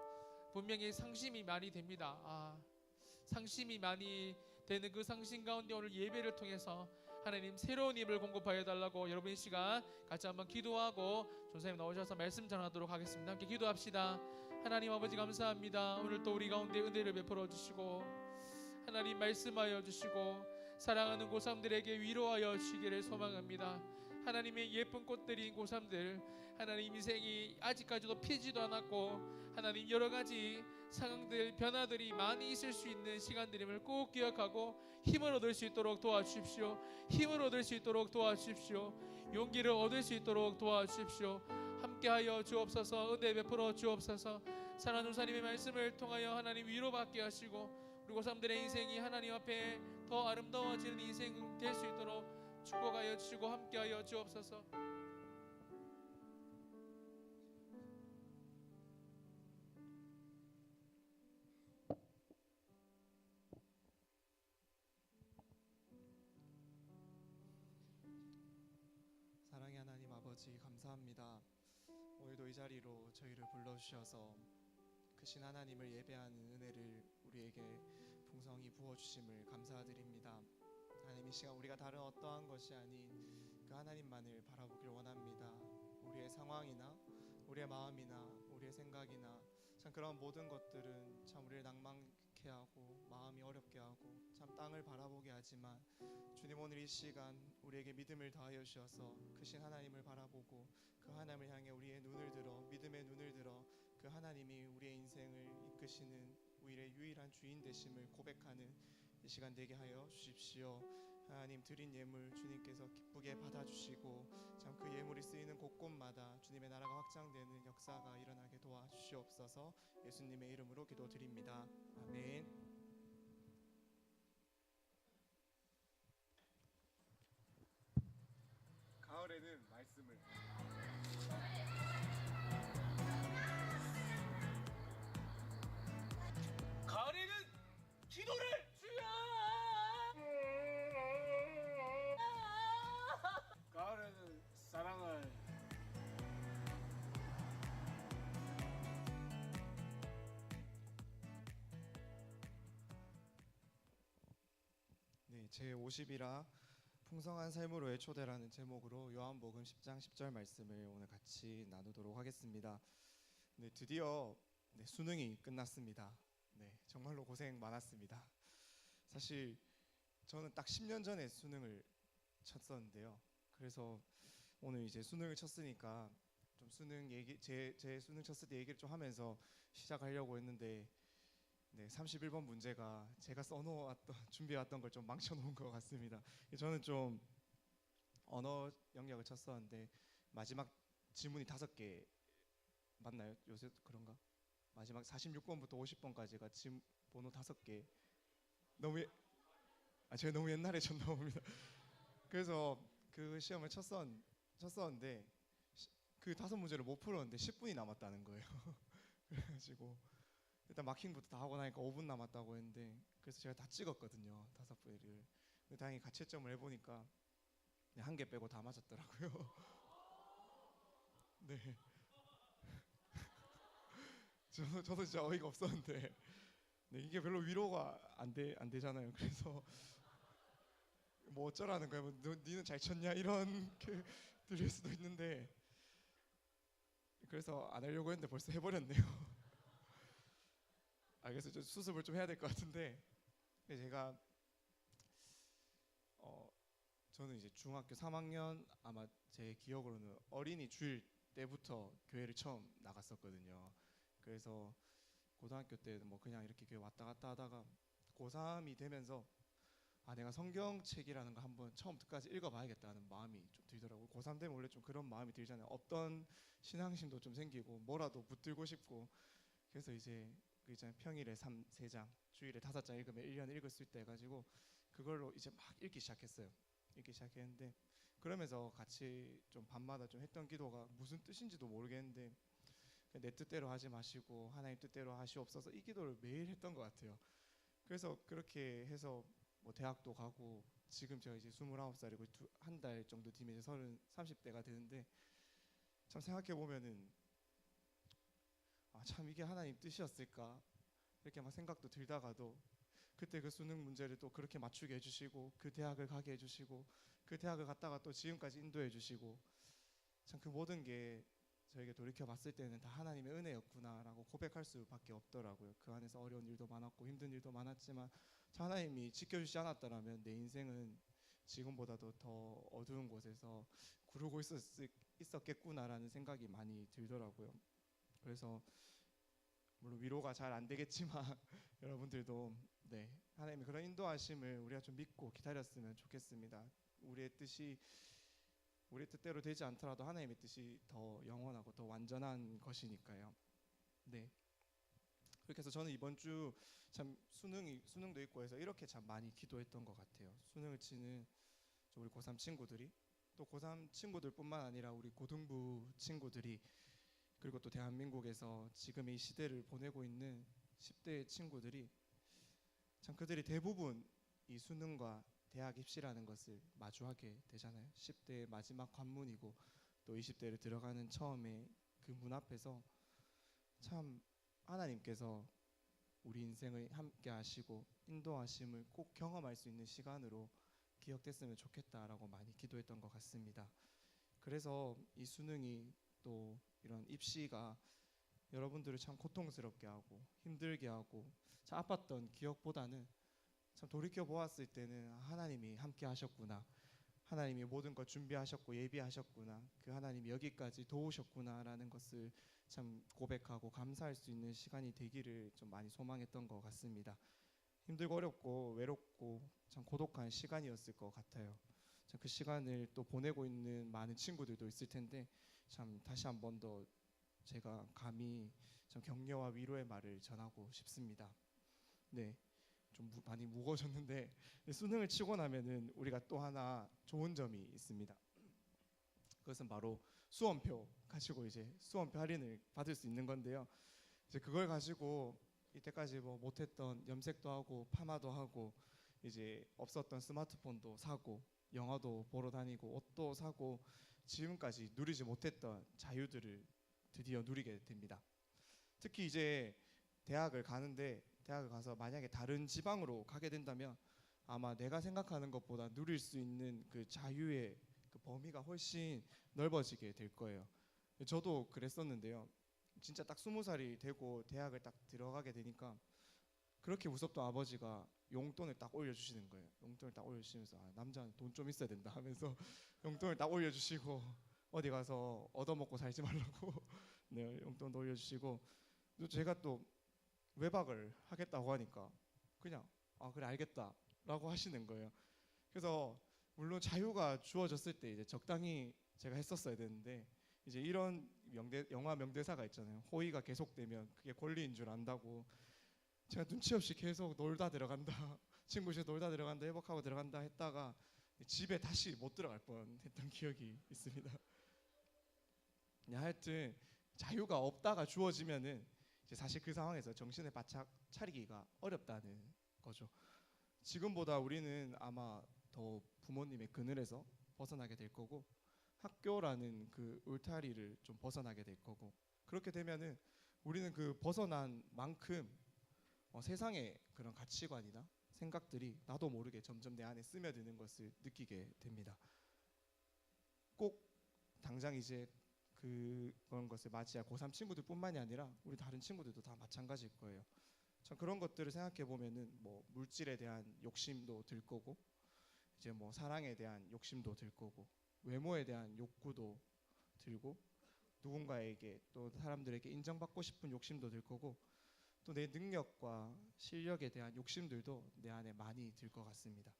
분명히 상심이 많이 됩니다. 상심이 많이 되는 그 상심 가운데 오늘 예배를 통해서 하나님 새로운 힘을 공급하여 달라고 여러분 이 시간 같이 한번 기도하고 전사님 나오셔서 말씀 전하도록 하겠습니다. 함께 기도합시다. 하나님 아버지 감사합니다. 오늘 또 우리 가운데 은혜를 베풀어 주시고 하나님 말씀하여 주시고 사랑하는 고3들에게 위로하여 주시기를 소망합니다. 하나님의 예쁜 꽃들인 고3들 하나님 인생이 아직까지도 피지도 않았고 하나님 여러 가지 상황들 변화들이 많이 있을 수 있는 시간들임을 꼭 기억하고 힘을 얻을 수 있도록 도와주십시오. 힘을 얻을 수 있도록 도와주십시오. 용기를 얻을 수 있도록 도와주십시오. 함께하여 주옵소서. 은혜 베풀어 주옵소서. 사랑하는 주님의 말씀을 통하여 하나님 위로받게 하시고 우리 고3들의 인생이 하나님 앞에 더 아름다워지는 인생 될 수 있도록 축복하여 주시고 함께하여 주옵소서. 사랑의 하나님 아버지 감사합니다. 오늘도 이 자리로 저희를 불러주셔서 크신 하나님을 예배하는 은혜를 우리에게 풍성히 부어주심을 감사드립니다. 하나님 이 시간 우리가 다른 어떠한 것이 아닌 그 하나님만을 바라보길 원합니다. 우리의 상황이나 우리의 마음이나 우리의 생각이나 참 그런 모든 것들은 참 우리를 낭만케 하고 마음이 어렵게 하고 참 땅을 바라보게 하지만 주님 오늘 이 시간 우리에게 믿음을 더하여 주셔서 크신 하나님을 바라보고 그 하나님을 향해 우리의 눈을 들어 믿음의 눈을 들어 그 하나님이 우리의 인생을 이끄시는 우리의 유일한 주인 되심을 고백하는 이 시간 되게 하여 주십시오. 하나님 드린 예물 주님께서 기쁘게 받아주시고 참 그 예물이 쓰이는 곳곳마다 주님의 나라가 확장되는 역사가 일어나게 도와주시옵소서. 예수님의 이름으로 기도드립니다. 아멘. 제 50이라 풍성한 삶으로의 초대라는 제목으로 요한복음 10장 10절 말씀을 오늘 같이 나누도록 하겠습니다. 네, 드디어 수능이 끝났습니다. 네, 정말로 고생 많았습니다. 사실 저는 딱 10년 전에 수능을 쳤었는데요. 그래서 오늘 이제 수능을 쳤으니까 좀 수능 얘기 제 수능 쳤을 때 얘기를 좀 하면서 시작하려고 했는데 네, 31번 문제가 제가 써놓았던 준비해왔던 걸 좀 망쳐놓은 것 같습니다. 저는 좀 언어 영역을 쳤었는데 마지막 지문이 5개 맞나요? 요새 그런가? 마지막 46번부터 50번까지가 번호 5개. 너무 제가 너무 옛날에 쳤나 봅니다. 그래서 그 시험을 쳤었는데 그 5문제를 못 풀었는데 10분이 남았다는 거예요. 그래가지고 일단 마킹부터 다 하고 나니까 5분 남았다고 했는데 그래서 제가 다 찍었거든요. 5개를. 다행히 가채점을 해보니까 1개 빼고 다 맞았더라고요. 네. 저도 진짜 어이가 없었는데 네, 이게 별로 위로가 안 되잖아요. 그래서 뭐 어쩌라는 거야? 뭐 니는 잘 쳤냐 이런 게 들릴 수도 있는데 그래서 안 하려고 했는데 벌써 해버렸네요. 그래서 좀 수습을 좀 해야 될 것 같은데 제가 저는 이제 중학교 3학년 아마 제 기억으로는 어린이 주일 때부터 교회를 처음 나갔었거든요. 그래서 고등학교 때는 뭐 그냥 이렇게 교회 왔다 갔다 하다가 고3이 되면서 내가 성경책이라는 거 한번 처음부터 끝까지 읽어봐야겠다는 마음이 좀 들더라고요. 고3 되면 원래 좀 그런 마음이 들잖아요. 없던 신앙심도 좀 생기고 뭐라도 붙들고 싶고 그래서 이제 그 있잖아요. 평일에 3장, 주일에 5장 읽으면 1년 읽을 수 있다 해가지고 그걸로 이제 막 읽기 시작했어요. 읽기 시작했는데 그러면서 같이 좀 밤마다 좀 했던 기도가 무슨 뜻인지도 모르겠는데 내 뜻대로 하지 마시고 하나님 뜻대로 하시옵소서 이 기도를 매일 했던 것 같아요. 그래서 그렇게 해서 뭐 대학도 가고 지금 제가 이제 29살이고 한 달 정도 뒤면 이제 30대가 되는데 참 생각해 보면은 참 이게 하나님 뜻이었을까 이렇게 막 생각도 들다가도 그때 그 수능 문제를 또 그렇게 맞추게 해주시고 그 대학을 가게 해주시고 그 대학을 갔다가 또 지금까지 인도해 주시고 참 그 모든 게 저에게 돌이켜 봤을 때는 다 하나님의 은혜였구나라고 고백할 수밖에 없더라고요. 그 안에서 어려운 일도 많았고 힘든 일도 많았지만 하나님이 지켜주지 않았더라면 내 인생은 지금보다도 더 어두운 곳에서 구르고 있었겠구나라는 생각이 많이 들더라고요. 그래서 물론 위로가 잘 안 되겠지만 여러분들도 네, 하나님의 그런 인도하심을 우리가 좀 믿고 기다렸으면 좋겠습니다. 우리의 뜻대로 되지 않더라도 하나님의 뜻이 더 영원하고 더 완전한 것이니까요. 네. 그렇게 해서 저는 이번 주 참 수능도 있고 해서 이렇게 참 많이 기도했던 것 같아요. 수능을 치는 우리 고3 친구들이 또 고3 친구들뿐만 아니라 우리 고등부 친구들이 그리고 또 대한민국에서 지금의 이 시대를 보내고 있는 10대 친구들이 참 그들이 대부분 이 수능과 대학 입시라는 것을 마주하게 되잖아요. 10대의 마지막 관문이고 또 20대를 들어가는 처음에 그 문 앞에서 참 하나님께서 우리 인생을 함께 하시고 인도하심을 꼭 경험할 수 있는 시간으로 기억됐으면 좋겠다라고 많이 기도했던 것 같습니다. 그래서 이 수능이 또 이런 입시가 여러분들을 참 고통스럽게 하고 힘들게 하고 참 아팠던 기억보다는 참 돌이켜 보았을 때는 하나님이 함께 하셨구나, 하나님이 모든 걸 준비하셨고 예비하셨구나, 그 하나님이 여기까지 도우셨구나라는 것을 참 고백하고 감사할 수 있는 시간이 되기를 좀 많이 소망했던 것 같습니다. 힘들고 어렵고 외롭고 참 고독한 시간이었을 것 같아요. 참 그 시간을 또 보내고 있는 많은 친구들도 있을 텐데 참 다시 한 번 더 제가 감히 참 격려와 위로의 말을 전하고 싶습니다. 네, 좀 많이 무거워졌는데 수능을 치고 나면은 우리가 또 하나 좋은 점이 있습니다. 그것은 바로 수험표 가지고 이제 수험표 할인을 받을 수 있는 건데요. 이제 그걸 가지고 이때까지 뭐 못했던 염색도 하고 파마도 하고 이제 없었던 스마트폰도 사고 영화도 보러 다니고 옷도 사고 지금까지 누리지 못했던 자유들을 드디어 누리게 됩니다. 특히 이제 대학을 가서 만약에 다른 지방으로 가게 된다면 아마 내가 생각하는 것보다 누릴 수 있는 그 자유의 그 범위가 훨씬 넓어지게 될 거예요. 저도 그랬었는데요. 진짜 딱 20살이 되고 대학을 딱 들어가게 되니까 그렇게 무섭던 아버지가 용돈을 딱 올려주시는 거예요. 용돈을 딱 올려주시면서 남자는 돈 좀 있어야 된다 하면서 용돈을 딱 올려주시고 어디 가서 얻어먹고 살지 말라고 네, 용돈도 올려주시고 또 제가 또 외박을 하겠다고 하니까 그냥 그래 알겠다라고 하시는 거예요. 그래서 물론 자유가 주어졌을 때 이제 적당히 제가 했었어야 되는데 이제 이런 영화 명대사가 있잖아요. 호의가 계속되면 그게 권리인 줄 안다고 제가 눈치 없이 계속 놀다 들어간다 친구 집에 놀다 들어간다 회복하고 들어간다 했다가 집에 다시 못 들어갈 뻔했던 기억이 있습니다. 하여튼 자유가 없다가 주어지면은 이제 사실 그 상황에서 정신을 바짝 차리기가 어렵다는 거죠. 지금보다 우리는 아마 더 부모님의 그늘에서 벗어나게 될 거고 학교라는 그 울타리를 좀 벗어나게 될 거고 그렇게 되면은 우리는 그 벗어난 만큼 세상의 그런 가치관이나 생각들이 나도 모르게 점점 내 안에 스며드는 것을 느끼게 됩니다. 꼭 당장 이제 그런 것을 맞이할 고3 친구들뿐만이 아니라 우리 다른 친구들도 다 마찬가지일 거예요. 참 그런 것들을 생각해 보면은 뭐 물질에 대한 욕심도 들 거고 이제 뭐 사랑에 대한 욕심도 들 거고 외모에 대한 욕구도 들고 누군가에게 또 사람들에게 인정받고 싶은 욕심도 들 거고 또 내 능력과 실력에 대한 욕심들도 내 안에 많이 들 것 같습니다.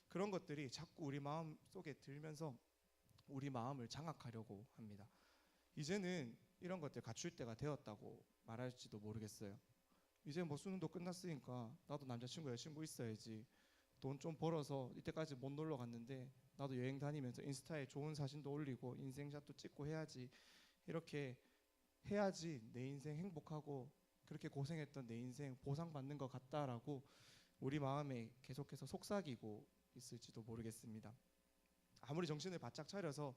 그런 것들이 자꾸 우리 마음 속에 들면서 우리 마음을 장악하려고 합니다. 이제는 이런 것들 갖출 때가 되었다고 말할지도 모르겠어요. 이제 뭐 수능도 끝났으니까 나도 남자친구 여자친구 있어야지 돈 좀 벌어서 이때까지 못 놀러 갔는데 나도 여행 다니면서 인스타에 좋은 사진도 올리고 인생샷도 찍고 해야지 이렇게 해야지 내 인생 행복하고 그렇게 고생했던 내 인생 보상받는 것 같다라고 우리 마음에 계속해서 속삭이고 있을지도 모르겠습니다. 아무리 정신을 바짝 차려서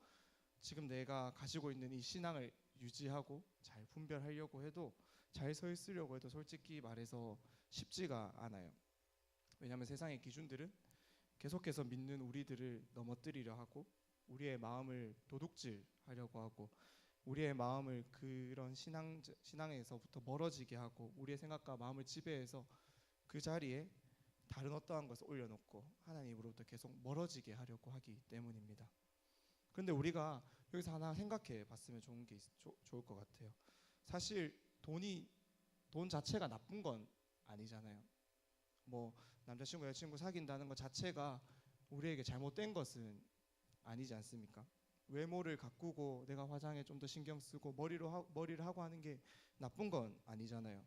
지금 내가 가지고 있는 이 신앙을 유지하고 잘 분별하려고 해도 잘 서 있으려고 해도 솔직히 말해서 쉽지가 않아요. 왜냐하면 세상의 기준들은 계속해서 믿는 우리들을 넘어뜨리려 하고 우리의 마음을 도둑질하려고 하고 우리의 마음을 그런 신앙에서부터 멀어지게 하고 우리의 생각과 마음을 지배해서 그 자리에 다른 어떠한 것을 올려놓고 하나님으로부터 계속 멀어지게 하려고 하기 때문입니다. 그런데 우리가 여기서 하나 생각해 봤으면 좋을 것 같아요. 사실 돈 자체가 나쁜 건 아니잖아요. 뭐 남자친구 여자친구 사귄다는 것 자체가 우리에게 잘못된 것은 아니지 않습니까? 외모를 가꾸고 내가 화장에 좀 더 신경 쓰고 머리를 하고 하는 게 나쁜 건 아니잖아요.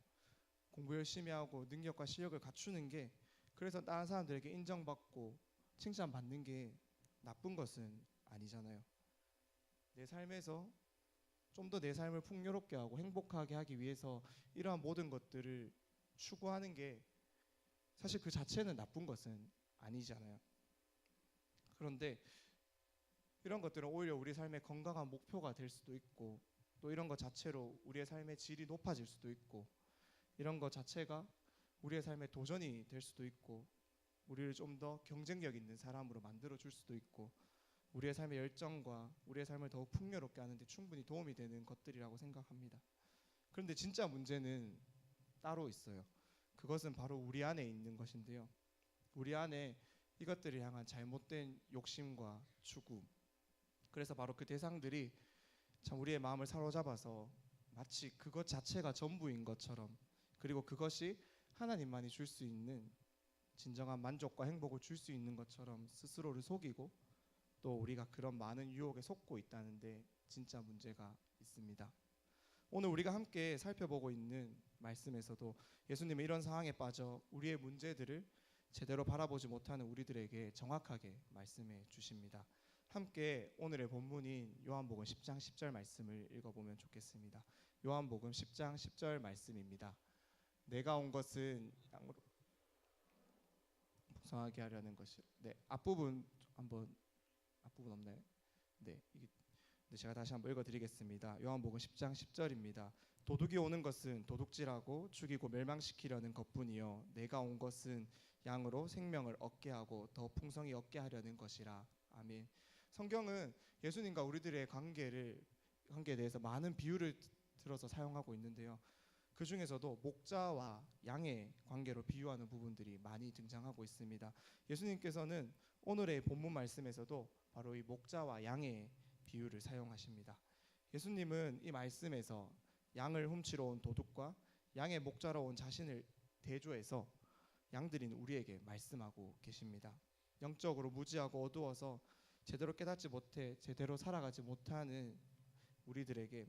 공부 열심히 하고 능력과 실력을 갖추는 게 그래서 다른 사람들에게 인정받고 칭찬받는 게 나쁜 것은 아니잖아요. 내 삶에서 좀 더 내 삶을 풍요롭게 하고 행복하게 하기 위해서 이러한 모든 것들을 추구하는 게 사실 그 자체는 나쁜 것은 아니잖아요. 그런데 이런 것들은 오히려 우리 삶의 건강한 목표가 될 수도 있고 또 이런 것 자체로 우리의 삶의 질이 높아질 수도 있고 이런 것 자체가 우리의 삶의 도전이 될 수도 있고 우리를 좀 더 경쟁력 있는 사람으로 만들어 줄 수도 있고 우리의 삶의 열정과 우리의 삶을 더욱 풍요롭게 하는 데 충분히 도움이 되는 것들이라고 생각합니다. 그런데 진짜 문제는 따로 있어요. 그것은 바로 우리 안에 있는 것인데요. 우리 안에 이것들을 향한 잘못된 욕심과 추구 그래서 바로 그 대상들이 참 우리의 마음을 사로잡아서 마치 그것 자체가 전부인 것처럼 그리고 그것이 하나님만이 줄 수 있는 진정한 만족과 행복을 줄 수 있는 것처럼 스스로를 속이고 또 우리가 그런 많은 유혹에 속고 있다는데 진짜 문제가 있습니다. 오늘 우리가 함께 살펴보고 있는 말씀에서도 예수님은 이런 상황에 빠져 우리의 문제들을 제대로 바라보지 못하는 우리들에게 정확하게 말씀해 주십니다. 함께 오늘의 본문인 요한복음 10장 10절 말씀을 읽어보면 좋겠습니다. 요한복음 10장 10절 말씀입니다. 내가 온 것은 양으로 풍성하게 하려는 것이. 네, 앞부분 없나요? 네, 제가 다시 한번 읽어드리겠습니다. 요한복음 10장 10절입니다. 도둑이 오는 것은 도둑질하고 죽이고 멸망시키려는 것뿐이요 내가 온 것은 양으로 생명을 얻게 하고 더 풍성히 얻게 하려는 것이라. 아멘. 성경은 예수님과 우리들의 관계에 대해서 많은 비유를 들어서 사용하고 있는데요. 그 중에서도 목자와 양의 관계로 비유하는 부분들이 많이 등장하고 있습니다. 예수님께서는 오늘의 본문 말씀에서도 바로 이 목자와 양의 비유를 사용하십니다. 예수님은 이 말씀에서 양을 훔치러 온 도둑과 양의 목자로 온 자신을 대조해서 양들인 우리에게 말씀하고 계십니다. 영적으로 무지하고 어두워서 제대로 깨닫지 못해 제대로 살아가지 못하는 우리들에게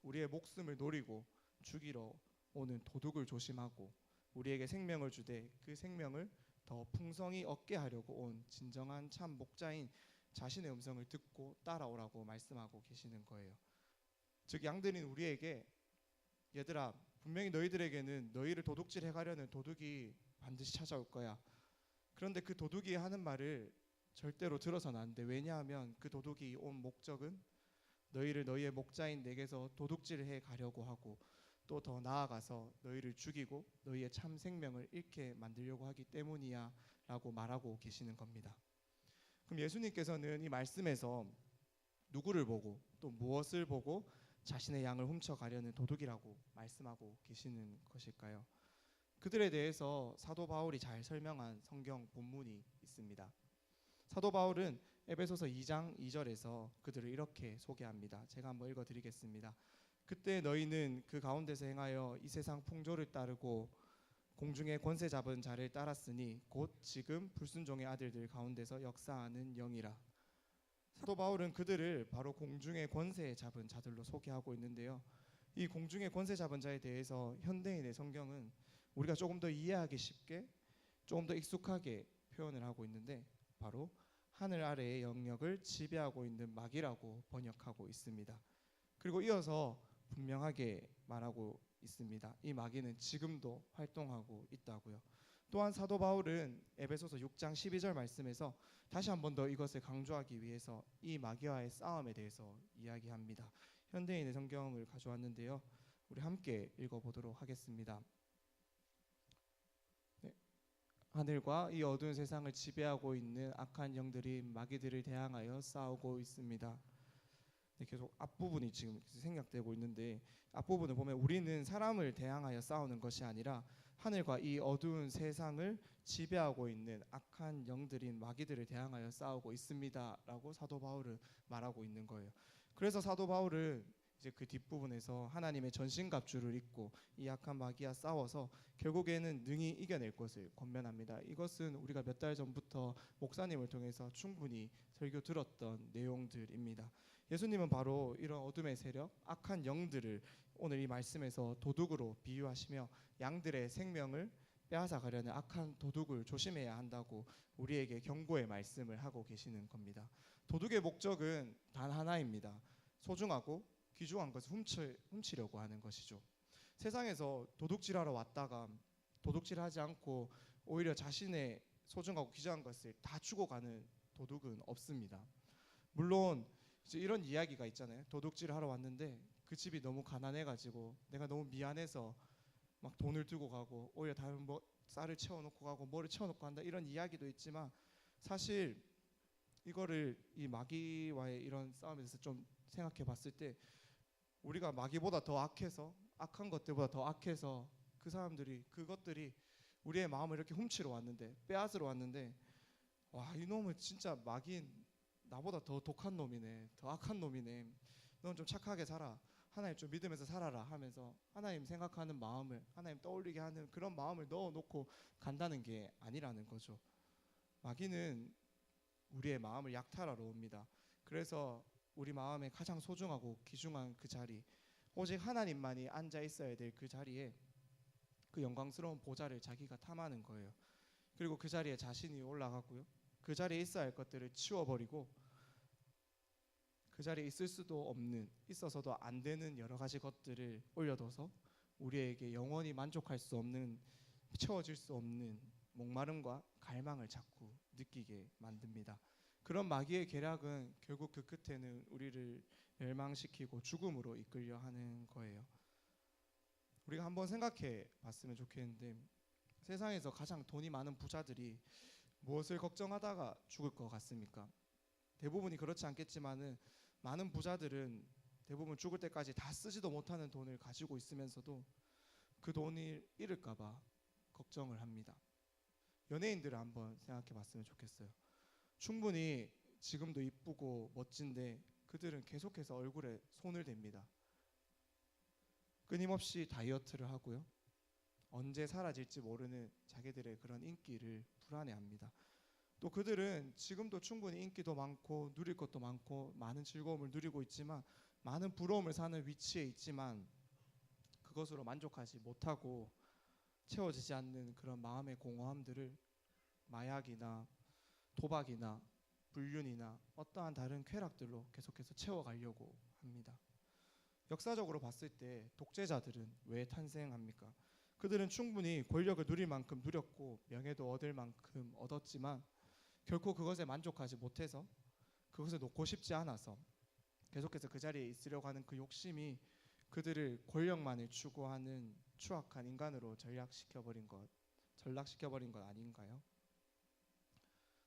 우리의 목숨을 노리고 죽이러 오는 도둑을 조심하고 우리에게 생명을 주되 그 생명을 더 풍성히 얻게 하려고 온 진정한 참 목자인 자신의 음성을 듣고 따라오라고 말씀하고 계시는 거예요. 즉 양들인 우리에게 얘들아 분명히 너희들에게는 너희를 도둑질해 가려는 도둑이 반드시 찾아올 거야. 그런데 그 도둑이 하는 말을 절대로 들어서는 안 돼. 왜냐하면 그 도둑이 온 목적은 너희를 너희의 목자인 내게서 도둑질해 가려고 하고 또 더 나아가서 너희를 죽이고 너희의 참 생명을 잃게 만들려고 하기 때문이야 라고 말하고 계시는 겁니다. 그럼 예수님께서는 이 말씀에서 누구를 보고 또 무엇을 보고 자신의 양을 훔쳐가려는 도둑이라고 말씀하고 계시는 것일까요? 그들에 대해서 사도 바울이 잘 설명한 성경 본문이 있습니다. 사도 바울은 에베소서 2장 2절에서 그들을 이렇게 소개합니다. 제가 한번 읽어드리겠습니다. 그때 너희는 그 가운데서 행하여 이 세상 풍조를 따르고 공중의 권세 잡은 자를 따랐으니 곧 지금 불순종의 아들들 가운데서 역사하는 영이라. 사도 바울은 그들을 바로 공중의 권세 잡은 자들로 소개하고 있는데요. 이 공중의 권세 잡은 자에 대해서 현대인의 성경은 우리가 조금 더 이해하기 쉽게 조금 더 익숙하게 표현을 하고 있는데 바로 하늘 아래의 영역을 지배하고 있는 마귀라고 번역하고 있습니다. 그리고 이어서 분명하게 말하고 있습니다. 이 마귀는 지금도 활동하고 있다고요. 또한 사도 바울은 에베소서 6장 12절 말씀에서 다시 한 번 더 이것을 강조하기 위해서 이 마귀와의 싸움에 대해서 이야기합니다. 현대인의 성경을 가져왔는데요. 우리 함께 읽어보도록 하겠습니다. 네. 하늘과 이 어두운 세상을 지배하고 있는 악한 영들이 마귀들을 대항하여 싸우고 있습니다. 네, 계속 앞부분이 지금 생략되고 있는데 앞부분을 보면 우리는 사람을 대항하여 싸우는 것이 아니라 하늘과 이 어두운 세상을 지배하고 있는 악한 영들인 마귀들을 대항하여 싸우고 있습니다라고 사도 바울은 말하고 있는 거예요. 그래서 사도 바울은 이제 그 뒷부분에서 하나님의 전신갑주를 입고 이 악한 마귀와 싸워서 결국에는 능히 이겨낼 것을 권면합니다. 이것은 우리가 몇 달 전부터 목사님을 통해서 충분히 설교 들었던 내용들입니다. 예수님은 바로 이런 어둠의 세력, 악한 영들을 오늘 이 말씀에서 도둑으로 비유하시며 양들의 생명을 빼앗아 가려는 악한 도둑을 조심해야 한다고 우리에게 경고의 말씀을 하고 계시는 겁니다. 도둑의 목적은 단 하나입니다. 소중하고 귀중한 것을 훔치려고 하는 것이죠. 세상에서 도둑질하러 왔다가 도둑질하지 않고 오히려 자신의 소중하고 귀중한 것을 다 주고 가는 도둑은 없습니다. 물론 이제 이런 이야기가 있잖아요. 도둑질을 하러 왔는데 그 집이 너무 가난해가지고 내가 너무 미안해서 막 돈을 두고 가고 오히려 다른 뭐 쌀을 채워놓고 가고 뭐를 채워놓고 간다 이런 이야기도 있지만 사실 이거를 이 마귀와의 이런 싸움에서 좀 생각해 봤을 때 우리가 마귀보다 더 악해서 악한 것들보다 더 악해서 그 사람들이 그것들이 우리의 마음을 이렇게 훔치러 왔는데 빼앗으러 왔는데 와 이놈은 진짜 마귀인 나보다 더 독한 놈이네 더 악한 놈이네 넌 좀 착하게 살아 하나님 좀 믿으면서 살아라 하면서 하나님 생각하는 마음을 하나님 떠올리게 하는 그런 마음을 넣어놓고 간다는 게 아니라는 거죠. 마귀는 우리의 마음을 약탈하러 옵니다. 그래서 우리 마음에 가장 소중하고 귀중한 그 자리 오직 하나님만이 앉아 있어야 될 그 자리에 그 영광스러운 보좌를 자기가 탐하는 거예요. 그리고 그 자리에 자신이 올라가고요. 그 자리에 있어야 할 것들을 치워버리고 그 자리에 있을 수도 없는 있어서도 안 되는 여러 가지 것들을 올려둬서 우리에게 영원히 만족할 수 없는 채워질 수 없는 목마름과 갈망을 자꾸 느끼게 만듭니다. 그런 마귀의 계략은 결국 그 끝에는 우리를 멸망시키고 죽음으로 이끌려 하는 거예요. 우리가 한번 생각해 봤으면 좋겠는데 세상에서 가장 돈이 많은 부자들이 무엇을 걱정하다가 죽을 것 같습니까? 대부분이 그렇지 않겠지만은 많은 부자들은 대부분 죽을 때까지 다 쓰지도 못하는 돈을 가지고 있으면서도 그 돈을 잃을까 봐 걱정을 합니다. 연예인들을 한번 생각해 봤으면 좋겠어요. 충분히 지금도 이쁘고 멋진데 그들은 계속해서 얼굴에 손을 댑니다. 끊임없이 다이어트를 하고요. 언제 사라질지 모르는 자기들의 그런 인기를 불안해합니다. 또 그들은 지금도 충분히 인기도 많고 누릴 것도 많고 많은 즐거움을 누리고 있지만 많은 부러움을 사는 위치에 있지만 그것으로 만족하지 못하고 채워지지 않는 그런 마음의 공허함들을 마약이나 도박이나 불륜이나 어떠한 다른 쾌락들로 계속해서 채워가려고 합니다. 역사적으로 봤을 때 독재자들은 왜 탄생합니까? 그들은 충분히 권력을 누릴 만큼 누렸고 명예도 얻을 만큼 얻었지만 결코 그것에 만족하지 못해서 그것을 놓고 싶지 않아서 계속해서 그 자리에 있으려고 하는 그 욕심이 그들을 권력만을 추구하는 추악한 인간으로 전락시켜버린 것 아닌가요?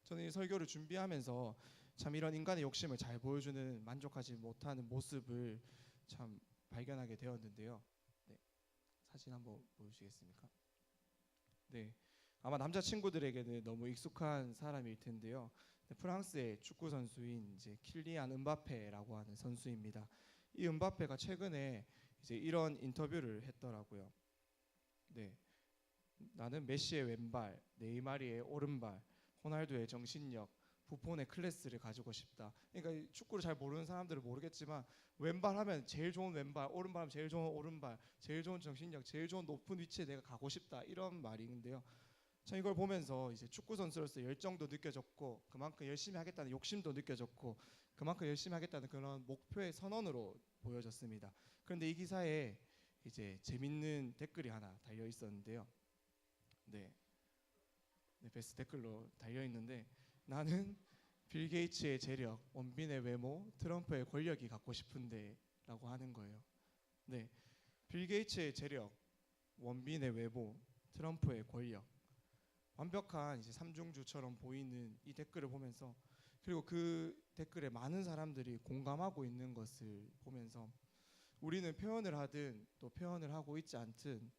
저는 이 설교를 준비하면서 참 이런 인간의 욕심을 잘 보여주는 만족하지 못하는 모습을 참 발견하게 되었는데요. 네, 사진 한번 보여주시겠습니까? 네, 아마 남자친구들에게는 너무 익숙한 사람일 텐데요. 프랑스의 축구 선수인 이제 킬리안 음바페라고 하는 선수입니다. 이 음바페가 최근에 이제 이런 인터뷰를 했더라고요. 네, 나는 메시의 왼발, 네이마르의 오른발, 호날두의 정신력, 부폰의 클래스를 가지고 싶다. 그러니까 이 축구를 잘 모르는 사람들은 모르겠지만 왼발 하면 제일 좋은 왼발, 오른발 하면 제일 좋은 오른발, 제일 좋은 정신력, 제일 좋은 높은 위치에 내가 가고 싶다 이런 말인데요. 참 이걸 보면서 이제 축구 선수로서 열정도 느껴졌고 그만큼 열심히 하겠다는 욕심도 느껴졌고 그만큼 열심히 하겠다는 그런 목표의 선언으로 보여졌습니다. 그런데 이 기사에 이제 재밌는 댓글이 하나 달려 있었는데요. 네, 베스트 댓글로 달려 있는데 나는 빌 게이츠의 재력, 원빈의 외모, 트럼프의 권력이 갖고 싶은데라고 하는 거예요. 네, 빌 게이츠의 재력, 원빈의 외모, 트럼프의 권력. 완벽한 이제 삼중주처럼 보이는 이 댓글을 보면서 그리고 그 댓글에 많은 사람들이 공감하고 있는 것을 보면서 우리는 표현을 하든 또 표현을 하고 있지 않든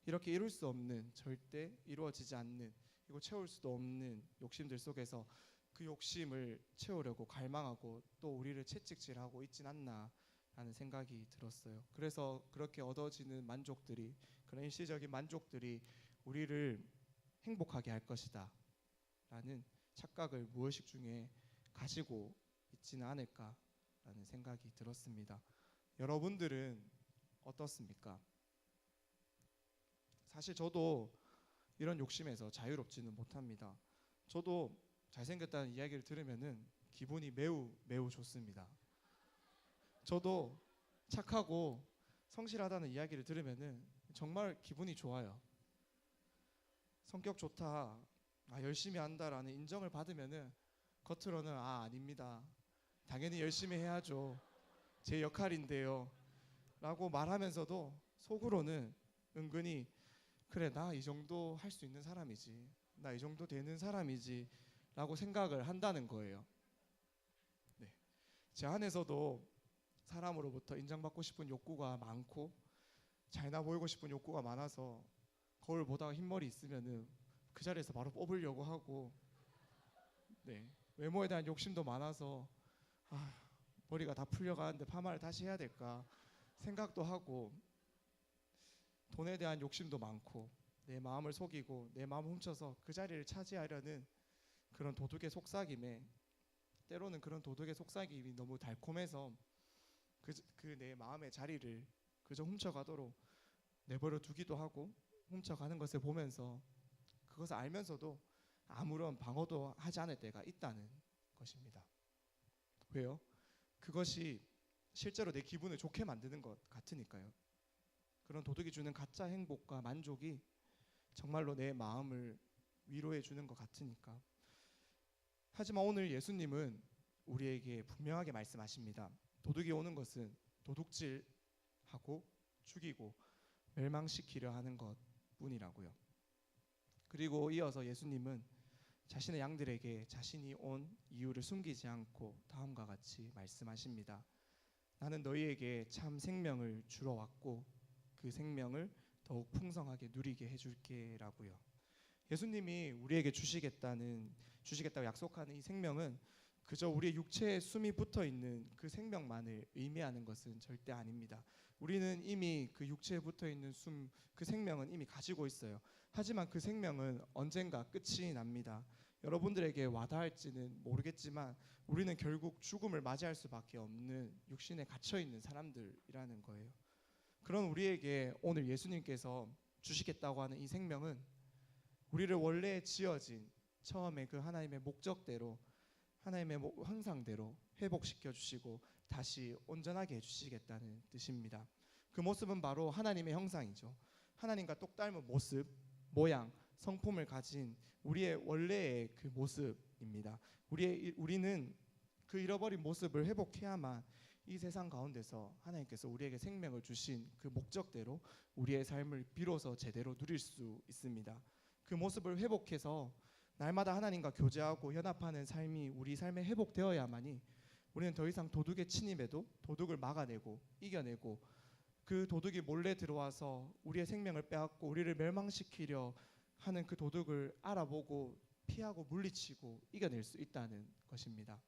이렇게 이룰 수 없는 절대 이루어지지 않는 그리고 채울 수도 없는 욕심들 속에서 그 욕심을 채우려고 갈망하고 또 우리를 채찍질하고 있진 않나 라는 생각이 들었어요. 그래서 그렇게 얻어지는 만족들이 그런 일시적인 만족들이 우리를 행복하게 할 것이다 라는 착각을 무의식 중에 가지고 있지는 않을까라는 생각이 들었습니다. 여러분들은 어떻습니까? 사실 저도 이런 욕심에서 자유롭지는 못합니다. 저도 잘생겼다는 이야기를 들으면은 기분이 매우 좋습니다. 저도 착하고 성실하다는 이야기를 들으면은 정말 기분이 좋아요. 성격 좋다, 열심히 한다라는 인정을 받으면은 겉으로는 아닙니다. 당연히 열심히 해야죠. 제 역할인데요. 라고 말하면서도 속으로는 은근히 그래 나 이 정도 할 수 있는 사람이지. 나 이 정도 되는 사람이지. 라고 생각을 한다는 거예요. 네. 제 안에서도 사람으로부터 인정받고 싶은 욕구가 많고 잘나 보이고 싶은 욕구가 많아서 거울 보다가 흰머리 있으면은 그 자리에서 바로 뽑으려고 하고 네. 외모에 대한 욕심도 많아서 머리가 다 풀려가는데 파마를 다시 해야 될까 생각도 하고 돈에 대한 욕심도 많고 내 마음을 속이고 내 마음을 훔쳐서 그 자리를 차지하려는 그런 도둑의 속삭임에 때로는 그런 도둑의 속삭임이 너무 달콤해서 그 내 마음의 자리를 그저 훔쳐가도록 내버려 두기도 하고 훔쳐가는 것을 보면서 그것을 알면서도 아무런 방어도 하지 않을 때가 있다는 것입니다. 왜요? 그것이 실제로 내 기분을 좋게 만드는 것 같으니까요. 그런 도둑이 주는 가짜 행복과 만족이 정말로 내 마음을 위로해 주는 것 같으니까. 하지만 오늘 예수님은 우리에게 분명하게 말씀하십니다. 도둑이 오는 것은 도둑질하고 죽이고 멸망시키려 하는 것뿐이라고요. 그리고 이어서 예수님은 자신의 양들에게 자신이 온 이유를 숨기지 않고 다음과 같이 말씀하십니다. 나는 너희에게 참 생명을 주러 왔고 그 생명을 더욱 풍성하게 누리게 해줄게라고요. 예수님이 우리에게 주시겠다고 약속하는 이 생명은 그저 우리의 육체에 숨이 붙어 있는 그 생명만을 의미하는 것은 절대 아닙니다. 우리는 이미 그 육체에 붙어 있는 그 생명은 이미 가지고 있어요. 하지만 그 생명은 언젠가 끝이 납니다. 여러분들에게 와닿을지는 모르겠지만 우리는 결국 죽음을 맞이할 수밖에 없는 육신에 갇혀 있는 사람들이라는 거예요. 그런 우리에게 오늘 예수님께서 주시겠다고 하는 이 생명은 우리를 원래 지어진 처음에 그 하나님의 목적대로 하나님의 형상대로 회복시켜 주시고 다시 온전하게 해주시겠다는 뜻입니다. 그 모습은 바로 하나님의 형상이죠. 하나님과 똑 닮은 모습, 모양, 성품을 가진 우리의 원래의 그 모습입니다. 우리는 그 잃어버린 모습을 회복해야만 이 세상 가운데서 하나님께서 우리에게 생명을 주신 그 목적대로 우리의 삶을 비로소 제대로 누릴 수 있습니다. 그 모습을 회복해서 날마다 하나님과 교제하고 연합하는 삶이 우리 삶에 회복되어야만이 우리는 더 이상 도둑의 침입에도 도둑을 막아내고 이겨내고 그 도둑이 몰래 들어와서 우리의 생명을 빼앗고 우리를 멸망시키려 하는 그 도둑을 알아보고 피하고 물리치고 이겨낼 수 있다는 것입니다.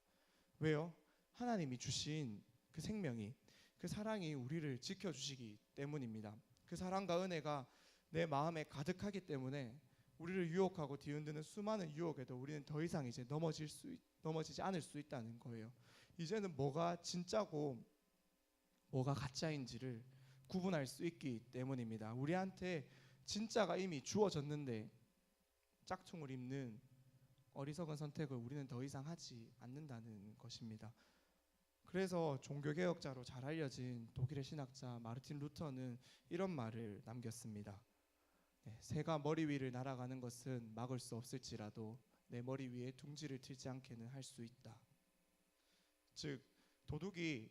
왜요? 하나님이 주신 그 생명이 그 사랑이 우리를 지켜주시기 때문입니다. 그 사랑과 은혜가 내 마음에 가득하기 때문에 우리를 유혹하고 뒤흔드는 수많은 유혹에도 우리는 더 이상 이제 넘어지지 않을 수 있다는 거예요. 이제는 뭐가 진짜고 뭐가 가짜인지를 구분할 수 있기 때문입니다. 우리한테 진짜가 이미 주어졌는데 짝퉁을 입는 어리석은 선택을 우리는 더 이상 하지 않는다는 것입니다. 그래서 종교개혁자로 잘 알려진 독일의 신학자 마르틴 루터는 이런 말을 남겼습니다. 새가 머리 위를 날아가는 것은 막을 수 없을지라도 내 머리 위에 둥지를 틀지 않게는 할 수 있다. 즉 도둑이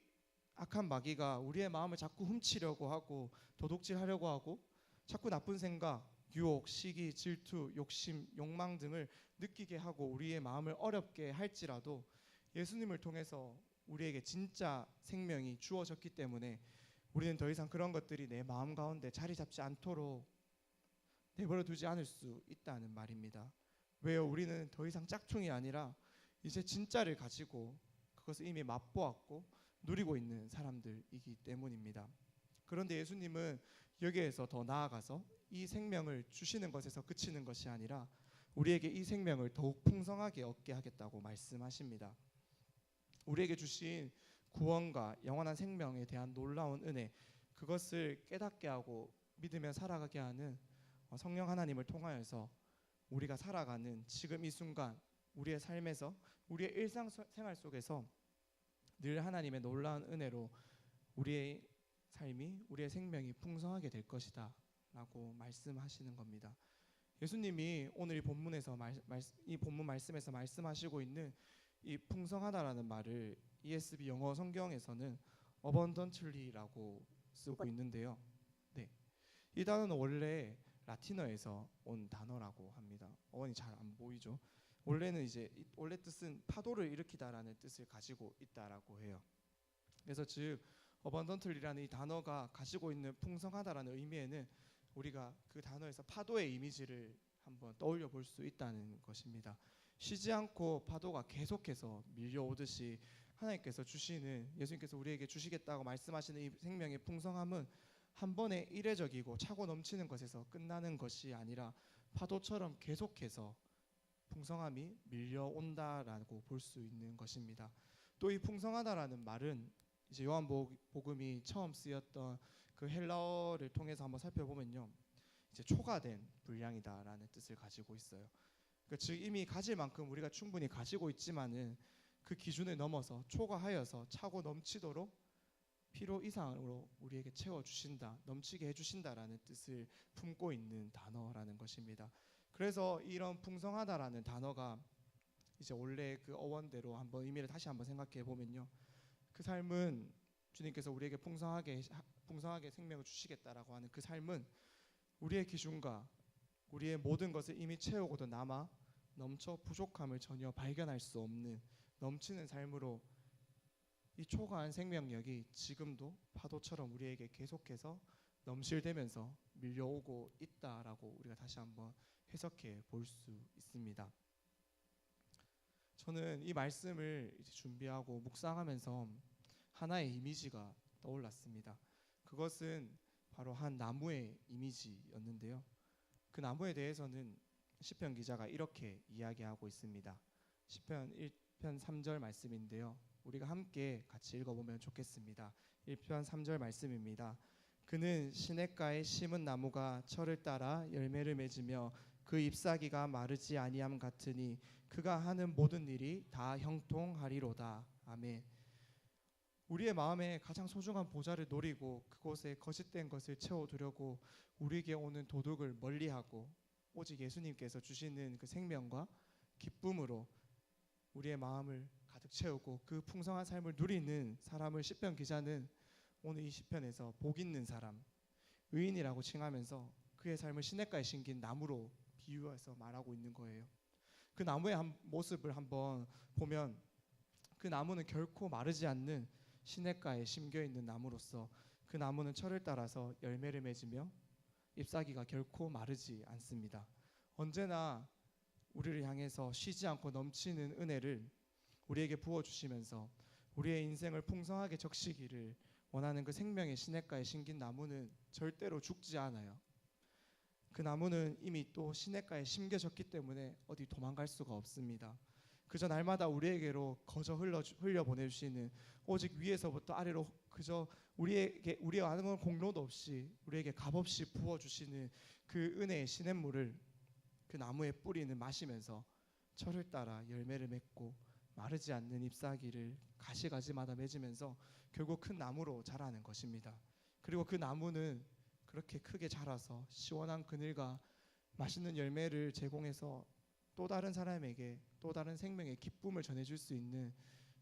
악한 마귀가 우리의 마음을 자꾸 훔치려고 하고 도둑질하려고 하고 자꾸 나쁜 생각, 유혹, 시기, 질투, 욕심, 욕망 등을 느끼게 하고 우리의 마음을 어렵게 할지라도 예수님을 통해서 우리에게 진짜 생명이 주어졌기 때문에 우리는 더 이상 그런 것들이 내 마음 가운데 자리 잡지 않도록 내버려 두지 않을 수 있다는 말입니다. 왜요? 우리는 더 이상 짝퉁이 아니라 이제 진짜를 가지고 그것을 이미 맛보았고 누리고 있는 사람들이기 때문입니다. 그런데 예수님은 여기에서 더 나아가서 이 생명을 주시는 것에서 그치는 것이 아니라 우리에게 이 생명을 더욱 풍성하게 얻게 하겠다고 말씀하십니다. 우리에게 주신 구원과 영원한 생명에 대한 놀라운 은혜, 그것을 깨닫게 하고 믿으며 살아가게 하는 성령 하나님을 통하여서 우리가 살아가는 지금 이 순간 우리의 삶에서 우리의 일상생활 속에서 늘 하나님의 놀라운 은혜로 우리의 삶이 우리의 생명이 풍성하게 될 것이다 라고 말씀하시는 겁니다. 예수님이 오늘 이 본문에서 이 본문 말씀에서 말씀하시고 있는 이 풍성하다라는 말을 ESV 영어 성경에서는 abundantly라고 쓰고 있는데요. 네, 이 단어는 원래 라틴어에서 온 단어라고 합니다. 어원이 잘 안 보이죠? 원래 뜻은 파도를 일으키다라는 뜻을 가지고 있다라고 해요. 그래서 즉 abundantly라는 이 단어가 가지고 있는 풍성하다라는 의미에는 우리가 그 단어에서 파도의 이미지를 한번 떠올려 볼 수 있다는 것입니다. 쉬지 않고 파도가 계속해서 밀려오듯이 하나님께서 주시는, 예수님께서 우리에게 주시겠다고 말씀하시는 이 생명의 풍성함은 한 번에 이례적이고 차고 넘치는 것에서 끝나는 것이 아니라 파도처럼 계속해서 풍성함이 밀려온다라고 볼 수 있는 것입니다. 또 이 풍성하다라는 말은 이제 요한복음이 처음 쓰였던 그 헬라어를 통해서 한번 살펴보면요, 이제 초과된 분량이다라는 뜻을 가지고 있어요. 그러니까 즉 이미 가질 만큼 우리가 충분히 가지고 있지만은 그 기준을 넘어서 초과하여서 차고 넘치도록 필요 이상으로 우리에게 채워주신다, 넘치게 해주신다라는 뜻을 품고 있는 단어라는 것입니다. 그래서 이런 풍성하다라는 단어가 이제 원래 그 어원대로 한번 의미를 다시 한번 생각해 보면요, 그 삶은 주님께서 우리에게 풍성하게 생명을 주시겠다라고 하는 그 삶은 우리의 기준과 우리의 모든 것을 이미 채우고도 남아 넘쳐 부족함을 전혀 발견할 수 없는 넘치는 삶으로 이 초과한 생명력이 지금도 파도처럼 우리에게 계속해서 넘실대면서 밀려오고 있다라고 우리가 다시 한번 해석해 볼 수 있습니다. 저는 이 말씀을 이제 준비하고 묵상하면서 하나의 이미지가 떠올랐습니다. 그것은 바로 한 나무의 이미지였는데요. 그 나무에 대해서는 시편 기자가 이렇게 이야기하고 있습니다. 시편 1편 3절 말씀인데요. 우리가 함께 같이 읽어보면 좋겠습니다. 1편 3절 말씀입니다. 그는 시냇가에 심은 나무가 철을 따라 열매를 맺으며 그 잎사귀가 마르지 아니함 같으니 그가 하는 모든 일이 다 형통하리로다. 아멘. 우리의 마음에 가장 소중한 보좌를 노리고 그곳에 거짓된 것을 채워두려고 우리에게 오는 도둑을 멀리하고 오직 예수님께서 주시는 그 생명과 기쁨으로 우리의 마음을 가득 채우고 그 풍성한 삶을 누리는 사람을 시편 기자는 오늘 이 시편에서 복 있는 사람, 의인이라고 칭하면서 그의 삶을 시냇가에 심긴 나무로 비유해서 말하고 있는 거예요. 그 나무의 모습을 한번 보면 그 나무는 결코 마르지 않는 시냇가에 심겨 있는 나무로서 그 나무는 철을 따라서 열매를 맺으며 잎사귀가 결코 마르지 않습니다. 언제나 우리를 향해서 쉬지 않고 넘치는 은혜를 우리에게 부어주시면서 우리의 인생을 풍성하게 적시기를 원하는 그 생명의 시냇가에 심긴 나무는 절대로 죽지 않아요. 그 나무는 이미 또 시냇가에 심겨졌기 때문에 어디 도망갈 수가 없습니다. 그저 날마다 우리에게로 거저 흘려 보내주시는 오직 위에서부터 아래로 그저 우리의 아무 공로도 없이 우리에게 값없이 부어주시는 그 은혜의 시냇물을 그 나무의 뿌리는 마시면서 철을 따라 열매를 맺고 마르지 않는 잎사귀를 가시가지마다 맺으면서 결국 큰 나무로 자라는 것입니다. 그리고 그 나무는 그렇게 크게 자라서 시원한 그늘과 맛있는 열매를 제공해서 또 다른 사람에게 또 다른 생명의 기쁨을 전해줄 수 있는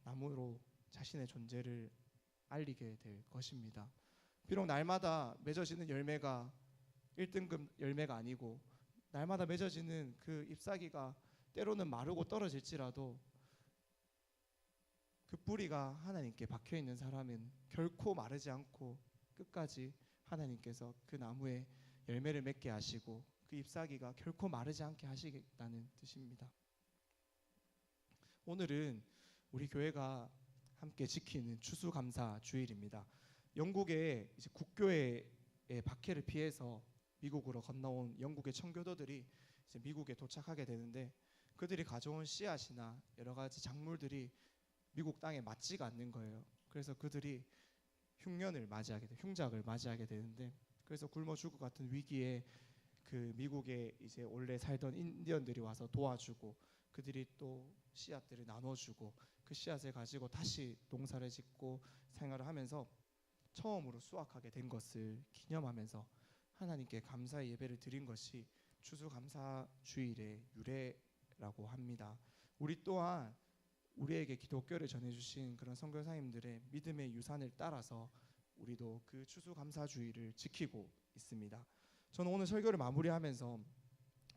나무로 자신의 존재를 알리게 될 것입니다. 비록 날마다 맺어지는 열매가 1등급 열매가 아니고 날마다 맺어지는 그 잎사귀가 때로는 마르고 떨어질지라도 그 뿌리가 하나님께 박혀있는 사람은 결코 마르지 않고 끝까지 하나님께서 그 나무에 열매를 맺게 하시고 그 잎사귀가 결코 마르지 않게 하시겠다는 뜻입니다. 오늘은 우리 교회가 함께 지키는 추수감사 주일입니다. 영국의 이제 국교회의 박해를 피해서 미국으로 건너온 영국의 청교도들이 이제 미국에 도착하게 되는데 그들이 가져온 씨앗이나 여러 가지 작물들이 미국 땅에 맞지가 않는 거예요. 그래서 그들이 흉작을 맞이하게 되는데 그래서 굶어 죽을 것 같은 위기에 그 미국에 이제 원래 살던 인디언들이 와서 도와주고 그들이 또 씨앗들을 나눠주고 그 씨앗을 가지고 다시 농사를 짓고 생활을 하면서 처음으로 수확하게 된 것을 기념하면서 하나님께 감사의 예배를 드린 것이 추수감사주일의 유래라고 합니다. 우리 또한 우리에게 기독교를 전해주신 그런 선교사님들의 믿음의 유산을 따라서 우리도 그 추수감사주일을 지키고 있습니다. 저는 오늘 설교를 마무리하면서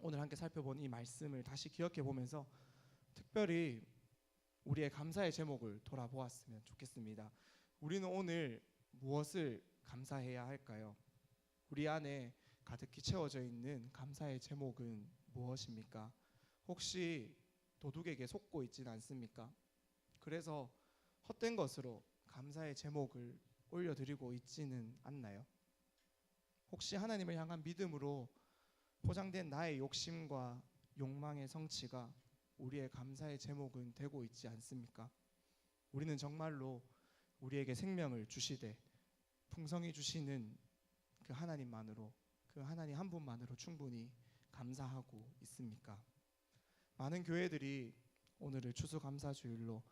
오늘 함께 살펴본 이 말씀을 다시 기억해 보면서 특별히 우리의 감사의 제목을 돌아보았으면 좋겠습니다. 우리는 오늘 무엇을 감사해야 할까요? 우리 안에 가득히 채워져 있는 감사의 제목은 무엇입니까? 혹시 도둑에게 속고 있지는 않습니까? 그래서 헛된 것으로 감사의 제목을 올려드리고 있지는 않나요? 혹시 하나님을 향한 믿음으로 포장된 나의 욕심과 욕망의 성취가 우리의 감사의 제목은 되고 있지 않습니까? 우리는 정말로 우리에게 생명을 주시되 풍성히 주시는 그 하나님만으로 그 하나님 한 분만으로 충분히 감사하고 있습니까? 많은 교회들이 오늘을 추수감사주일로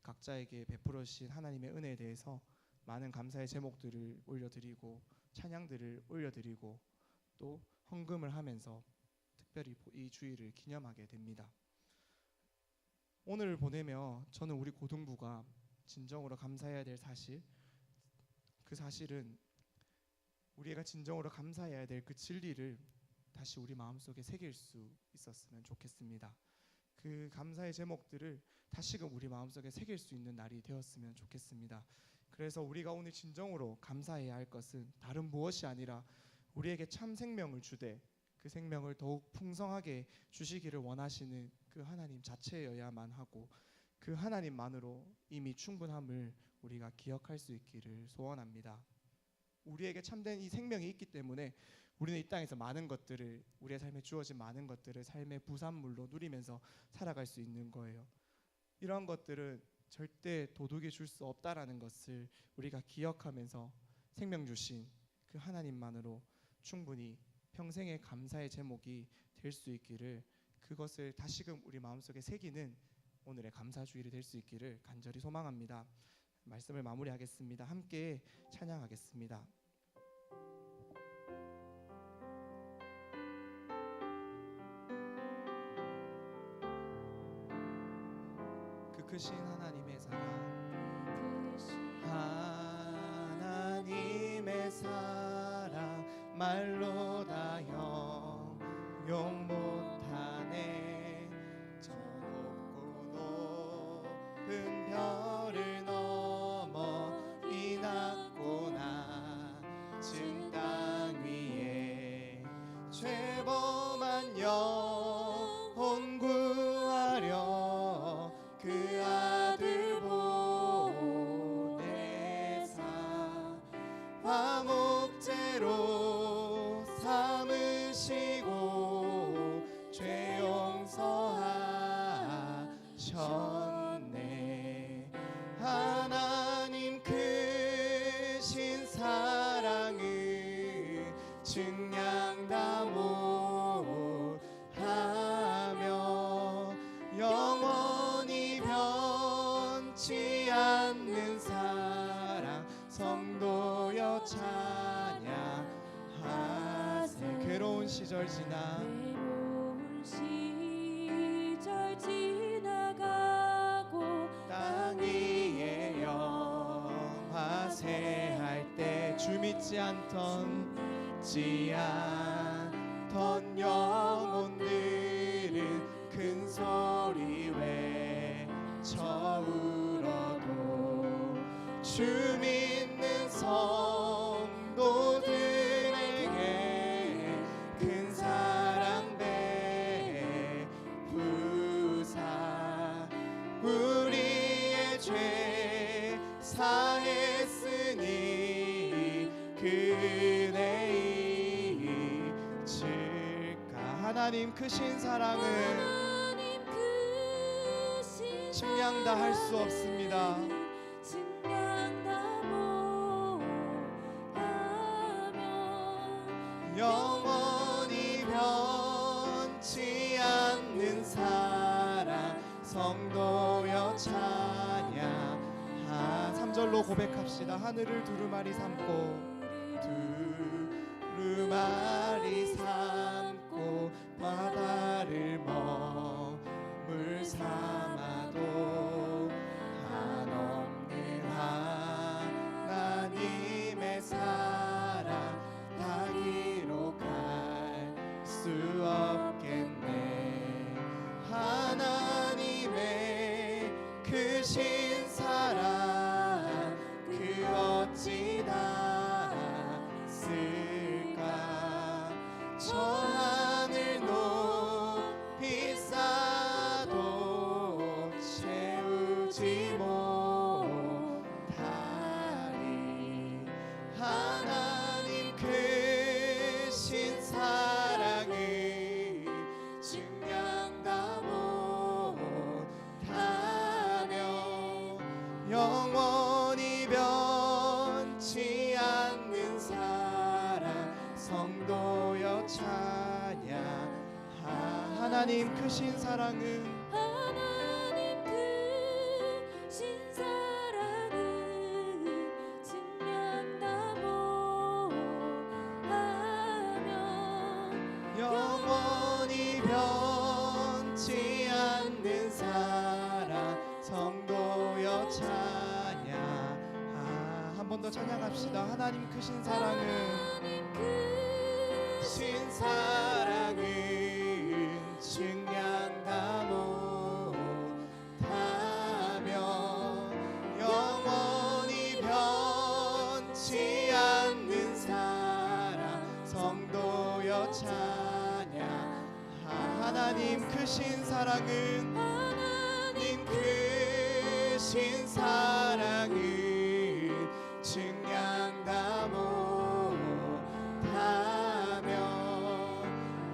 각자에게 베풀어 주신 하나님의 은혜에 대해서 많은 감사의 제목들을 올려드리고 찬양들을 올려드리고 또 헌금을 하면서 특별히 이 주일을 기념하게 됩니다. 오늘을 보내며 저는 우리 고등부가 진정으로 감사해야 될 사실, 그 사실은 우리가 진정으로 감사해야 될 그 진리를 다시 우리 마음속에 새길 수 있었으면 좋겠습니다. 그 감사의 제목들을 다시금 우리 마음속에 새길 수 있는 날이 되었으면 좋겠습니다. 그래서 우리가 오늘 진정으로 감사해야 할 것은 다른 무엇이 아니라 우리에게 참 생명을 주되 그 생명을 더욱 풍성하게 주시기를 원하시는 그 하나님 자체여야만 하고 그 하나님만으로 이미 충분함을 우리가 기억할 수 있기를 소원합니다. 우리에게 참된 이 생명이 있기 때문에 우리는 이 땅에서 많은 것들을, 우리의 삶에 주어진 많은 것들을 삶의 부산물로 누리면서 살아갈 수 있는 거예요. 이러한 것들은 절대 도둑이 줄 수 없다라는 것을 우리가 기억하면서 생명 주신 그 하나님만으로 충분히 평생의 감사의 제목이 될 수 있기를, 그것을 다시금 우리 마음속에 새기는 오늘의 감사주일이 될 수 있기를 간절히 소망합니다. 말씀을 마무리하겠습니다. 함께 찬양하겠습니다. 그 크신 하나님의 사랑, 하나님의 사랑 말로 다 형용 못하네. 저 높고 높은 별을 넘어 이 낮고 낮은 땅 위에 죄범한 영혼 구하려 그 아들 보내사 화목제로 삼으시고 죄 용서하셨네. 하나님 크신 사랑을 증량다 못하며 영원히 변치 않는 사랑 성도여 찬양하세. 괴로운 시절 지나 외로운 시절 지나가고 땅 위에 영화세 할 때 주 믿지 않던 영혼들은 큰 소리 외쳐 울어도 주 믿는 성도들에게 큰 사랑 베푸사 우리의 죄 사했으니 그네 잊을까. 하나님 크신 사랑을 하나님 크신 측량 다 할 수 없습니다. 측량 다 못하며 영원히 변치 않는 사랑 성도여 찬양. 3절로 고백합시다. 하늘을 두루마리 삼고 두루마리 삼고 바다를 머물 삼아도 한없는 하나님의 사랑 다 기록할 수 없겠네. 하나님의 크신 사랑 그 어찌 닿았을까. 저 하늘 높이 쌓아도 채우지 못하리. 하나님 크신 사랑을 증량 다 못하며 영원히 변치 않는 사랑 성도여 찬양. 하나님 크신 사랑은 하나님 크신 사랑은 증량 다 못하며 영원히 변치 않는 사랑 성도여 찬양. 한 번 번 더 찬양합시다. 하나님 크신 사랑은 신 사랑은 증량다 못하며 영원히 변치 않는 사랑 성도여 찬양. 하나님 크신 사랑은 하나님 크신 사랑은 증량다 못하며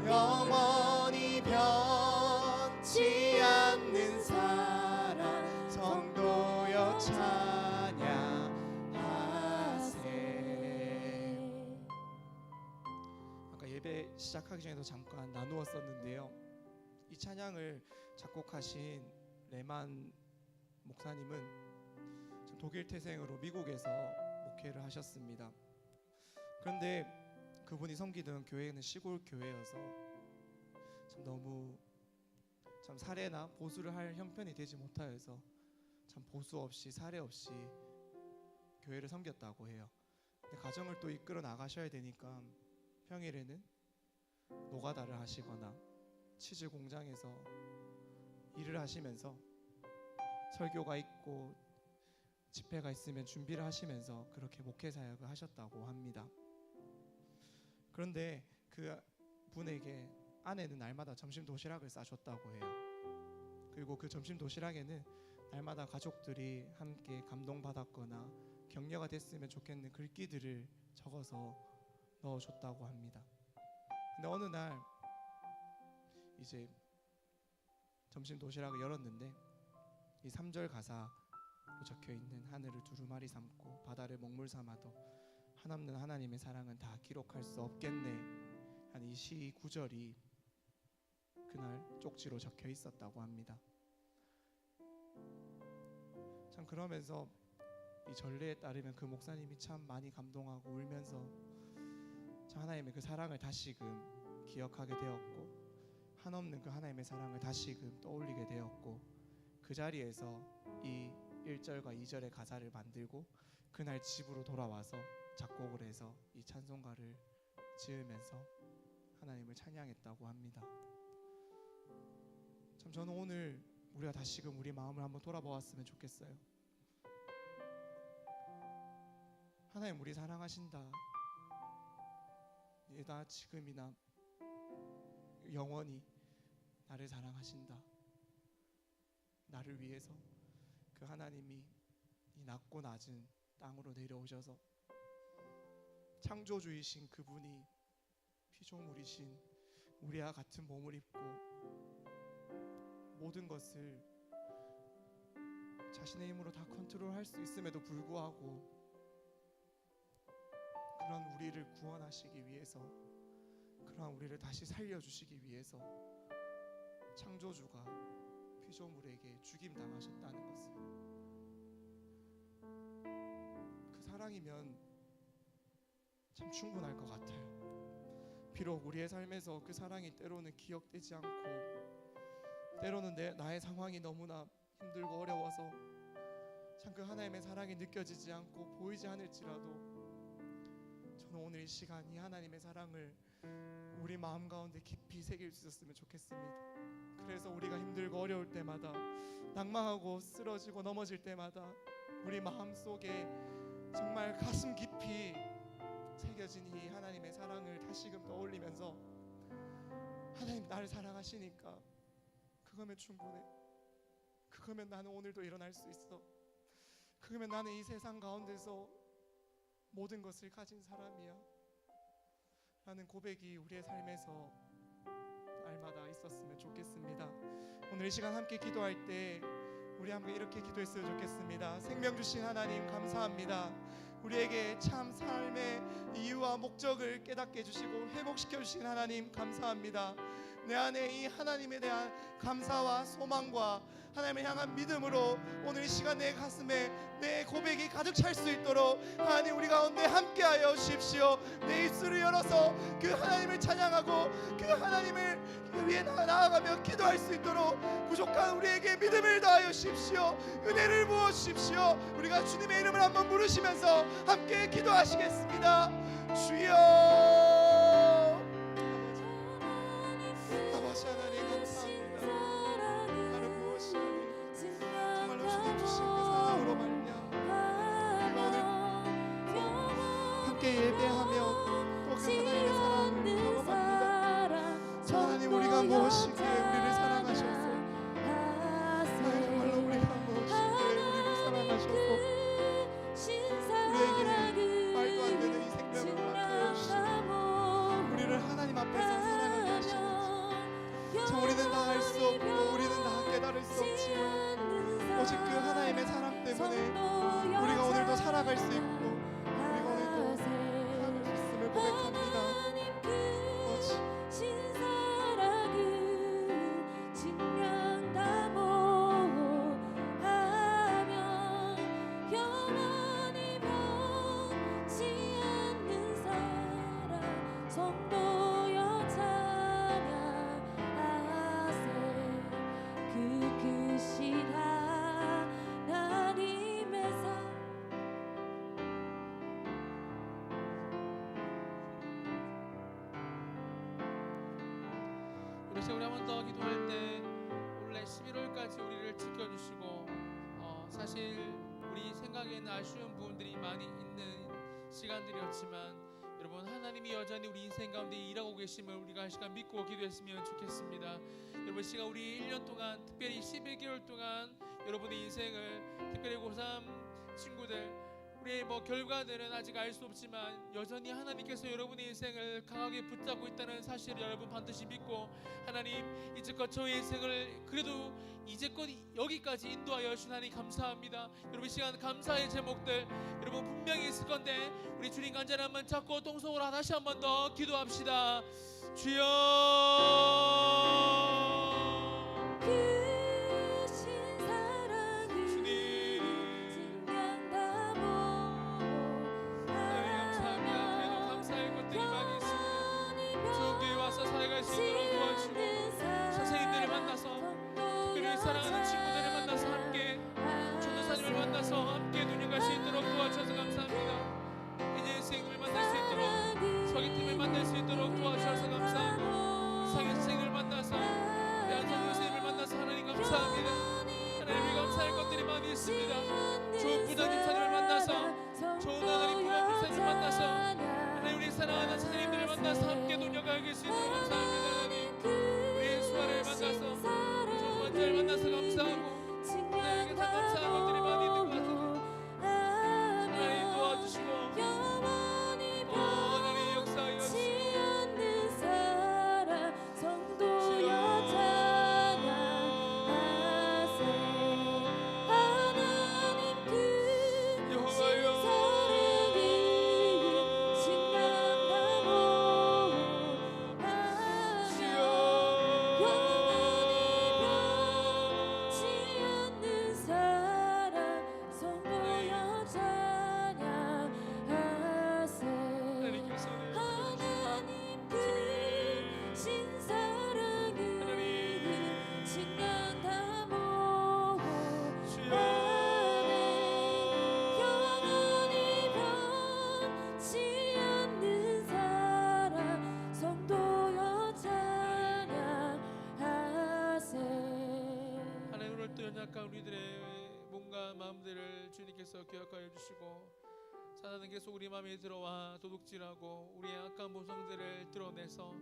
영원히 변치 않는 사랑 성도여 찬양하세. 아까 예배 시작하기 전에도 잠깐 나누었었는데요, 이 찬양을 작곡하신 레만 목사님은 독일 태생으로 미국에서 목회를 하셨습니다. 그런데 그분이 섬기던 교회는 시골 교회여서 참 너무 참 사례나 보수를 할 형편이 되지 못하여서 참 보수 없이 사례 없이 교회를 섬겼다고 해요. 근데 가정을 또 이끌어 나가셔야 되니까 평일에는 노가다를 하시거나 치즈 공장에서 일을 하시면서 설교가 있고 집회가 있으면 준비를 하시면서 그렇게 목회 사역을 하셨다고 합니다. 그런데 그 분에게 아내는 날마다 점심 도시락을 싸줬다고 해요. 그리고 그 점심 도시락에는 날마다 가족들이 함께 감동받았거나 격려가 됐으면 좋겠는 글귀들을 적어서 넣어줬다고 합니다. 근데 어느 날 이제 점심 도시락을 열었는데 이 3절 가사로 적혀있는 하늘을 두루마리 삼고 바다를 먹물 삼아도 한없는 하나님의 사랑은 다 기록할 수 없겠네 하는 이 시 구절이 그날 쪽지로 적혀 있었다고 합니다. 참 그러면서 이 전례에 따르면 그 목사님이 참 많이 감동하고 울면서 참 하나님의 그 사랑을 다시금 기억하게 되었고 한없는 그 하나님의 사랑을 다시금 떠올리게 되었고 그 자리에서 이 1절과 2절의 가사를 만들고 그날 집으로 돌아와서 작곡을 해서 이 찬송가를 지으면서 하나님을 찬양했다고 합니다. 참 저는 오늘 우리가 다시금 우리 마음을 한번 돌아보았으면 좋겠어요. 하나님 우리 사랑하신다. 예나 지금이나 영원히 나를 사랑하신다. 나를 위해서 그 하나님이 이 낮고 낮은 땅으로 내려오셔서 창조주이신 그분이 피조물이신 우리와 같은 몸을 입고 모든 것을 자신의 힘으로 다 컨트롤할 수 있음에도 불구하고 그런 우리를 구원하시기 위해서, 그런 우리를 다시 살려주시기 위해서 창조주가 피조물에게 죽임당하셨다는 것을, 그 사랑이면 참 충분할 것 같아요. 비록 우리의 삶에서 그 사랑이 때로는 기억되지 않고 때로는 나의 상황이 너무나 힘들고 어려워서 참 그 하나님의 사랑이 느껴지지 않고 보이지 않을지라도 저는 오늘 이 시간 이 하나님의 사랑을 우리 마음 가운데 깊이 새길 수 있었으면 좋겠습니다. 그래서 우리가 힘들고 어려울 때마다, 낭망하고 쓰러지고 넘어질 때마다 우리 마음속에 정말 가슴 깊이 새겨진 이 하나님의 사랑을 다시금 떠올리면서 하나님 나를 사랑하시니까 그거면 충분해. 그거면 나는 오늘도 일어날 수 있어. 그거면 나는 이 세상 가운데서 모든 것을 가진 사람이야 라는 고백이 우리의 삶에서 날마다 있었으면 좋겠습니다. 오늘 이 시간 함께 기도할 때 우리 함께 이렇게 기도했으면 좋겠습니다. 생명 주신 하나님 감사합니다. 우리에게 참 삶의 이유와 목적을 깨닫게 해주시고 회복시켜 주신 하나님 감사합니다. 내 안에 이 하나님에 대한 감사와 소망과 하나님을 향한 믿음으로 오늘 이 시간 내 가슴에 내 고백이 가득 찰 수 있도록 하나님 우리 가운데 함께하여 주십시오. 내 입술을 열어서 그 하나님을 찬양하고 그 하나님을 위해 나아가며 기도할 수 있도록 부족한 우리에게 믿음을 더하여 주십시오. 은혜를 부어 주십시오. 우리가 주님의 이름을 한번 부르시면서 함께 기도하시겠습니다. 주여, 아버지 하나님 감사합니다. 나는 무엇이니 정말로 주님 주신 그 사랑으로 말미암아 오늘 함께 예배하며 또 그 하나님의 사랑을 경험합니다. 하나님, 우리가 무엇이기에 우리를 사랑하셔서, 정말로 우리가 무엇이기에 우리를 사랑하셔서 우리에게 말도 안 되는 이 생명을 맡겨 주시고 우리를 하나님 앞에서 사랑하게 하시는지 참 우리는 다 알 수 없고 우리는 다 깨달을 수 없지만 오직 그 하나님의 사랑 때문에 우리가 오늘도 살아갈 수 있고 우리가 오늘도 살아갈 수 있음을 고백합니다. 우리 한 번 더 기도할 때 원래 11월까지 우리를 지켜주시고 사실 우리 생각에는 아쉬운 부분들이 많이 있는 시간들이었지만 여러분, 하나님이 여전히 우리 인생 가운데 일하고 계심을 우리가 이 시간 믿고 기도했으면 좋겠습니다. 여러분, 시간 우리 1년 동안, 특별히 11개월 동안 여러분의 인생을, 특별히 고3 친구들, 우리의 결과들은 아직 알 수 없지만 여전히 하나님께서 여러분의 인생을 강하게 붙잡고 있다는 사실을 여러분 반드시 믿고, 하나님 이제껏 저의 인생을 그래도 이제껏 여기까지 인도하여 주신 하나님 감사합니다. 여러분, 시간 감사의 제목들 여러분 분명히 있을 건데 우리 주님 간절히 한번 잡고 동성으로 다시 한번 더 기도합시다. 주여, 살아갈 수 있도록 도와주시고, 선생님들을 만나서, 특별히 사랑하는 친구들을 만나서 함께 전도사님을 만나서 함께 누려갈 수 있도록 도와주셔서 감사합니다. 이제 선생님을 만날 수 있도록, 서기팀을 만날 수 있도록 도와주셔서 감사하고, 상해 선생님을 만나서, 양성 선생님을 만나서 하나님 감사합니다. 하나님, 감사할 것들이 많이 있습니다. 좋은 부장님 사님을 만나서, 좋은 하나님 부모 부사님을 만나서, 하나님 우리 사랑하는 선생님들을 만나서 함께 동역하게 수 있도록 감사합니다. 하나님, 우리의 수아를 만나서, 좋은 환자를 만나서 감사하고, 하나님께 다 감사할 것들이 많이 있는 것 같은데 하나님 도와주시고 하나님 역사하여 주시고, 우리들의 몸과 마음들을 주님께서 기억하여 주시고, 사단은 계속 우리 마음에 들어와 도둑질하고 우리의 악한 모성들을 드러내서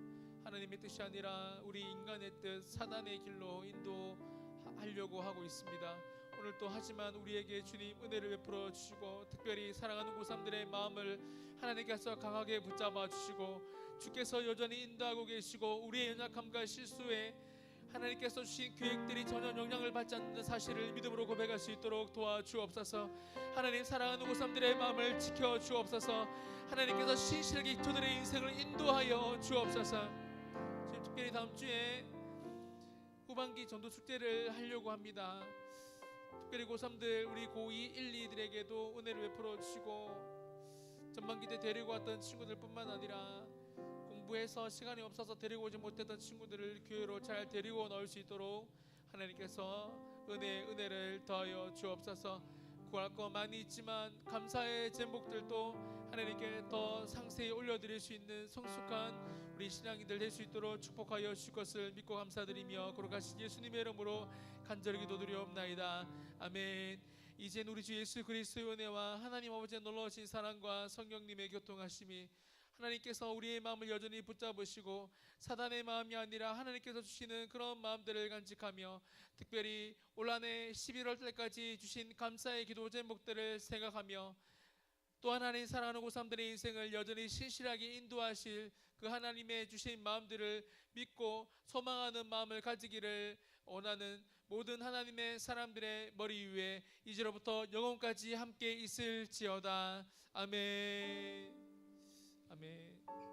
하나님의 뜻이 아니라 우리 인간의 뜻, 사단의 길로 인도하려고 하고 있습니다. 오늘 또 하지만 우리에게 주님 은혜를 베풀어 주시고, 특별히 사랑하는 고3들의 마음을 하나님께서 강하게 붙잡아 주시고, 주께서 여전히 인도하고 계시고, 우리의 연약함과 실수에 하나님께서 주신 계획들이 전혀 영향을 받지 않는 사실을 믿음으로 고백할 수 있도록 도와주옵소서. 하나님, 사랑하는 고3들의 마음을 지켜주옵소서. 하나님께서 신실하게 저들의 인생을 인도하여 주옵소서. 지금 특별히 다음 주에 후반기 전도 축제를 하려고 합니다. 특별히 고3들, 우리 고2, 1, 2들에게도 은혜를 베풀어 주시고, 전반기 때 데리고 왔던 친구들 뿐만 아니라 공부해서 시간이 없어서 데리고 오지 못했던 친구들을 교회로 잘 데리고 넣을 수 있도록 하나님께서 은혜를 더하여 주옵소서. 구할 거 많이 있지만 감사의 제목들도 하나님께 더 상세히 올려드릴 수 있는 성숙한 우리 신앙인들 될 수 있도록 축복하여 주실 것을 믿고 감사드리며 거룩하신 예수님의 이름으로 간절히 기도드리옵나이다. 아멘. 이젠 우리 주 예수 그리스도의 은혜와 하나님 아버지의 놀라우신 사랑과 성령님의 교통하심이 하나님께서 우리의 마음을 여전히 붙잡으시고 사단의 마음이 아니라 하나님께서 주시는 그런 마음들을 간직하며 특별히 올 한해 11월 달까지 주신 감사의 기도 제목들을 생각하며 또 하나님 사랑하는 고3들의 인생을 여전히 신실하게 인도하실 그 하나님의 주신 마음들을 믿고 소망하는 마음을 가지기를 원하는 모든 하나님의 사람들의 머리 위에 이제로부터 영원까지 함께 있을지어다. 아멘. 아멘.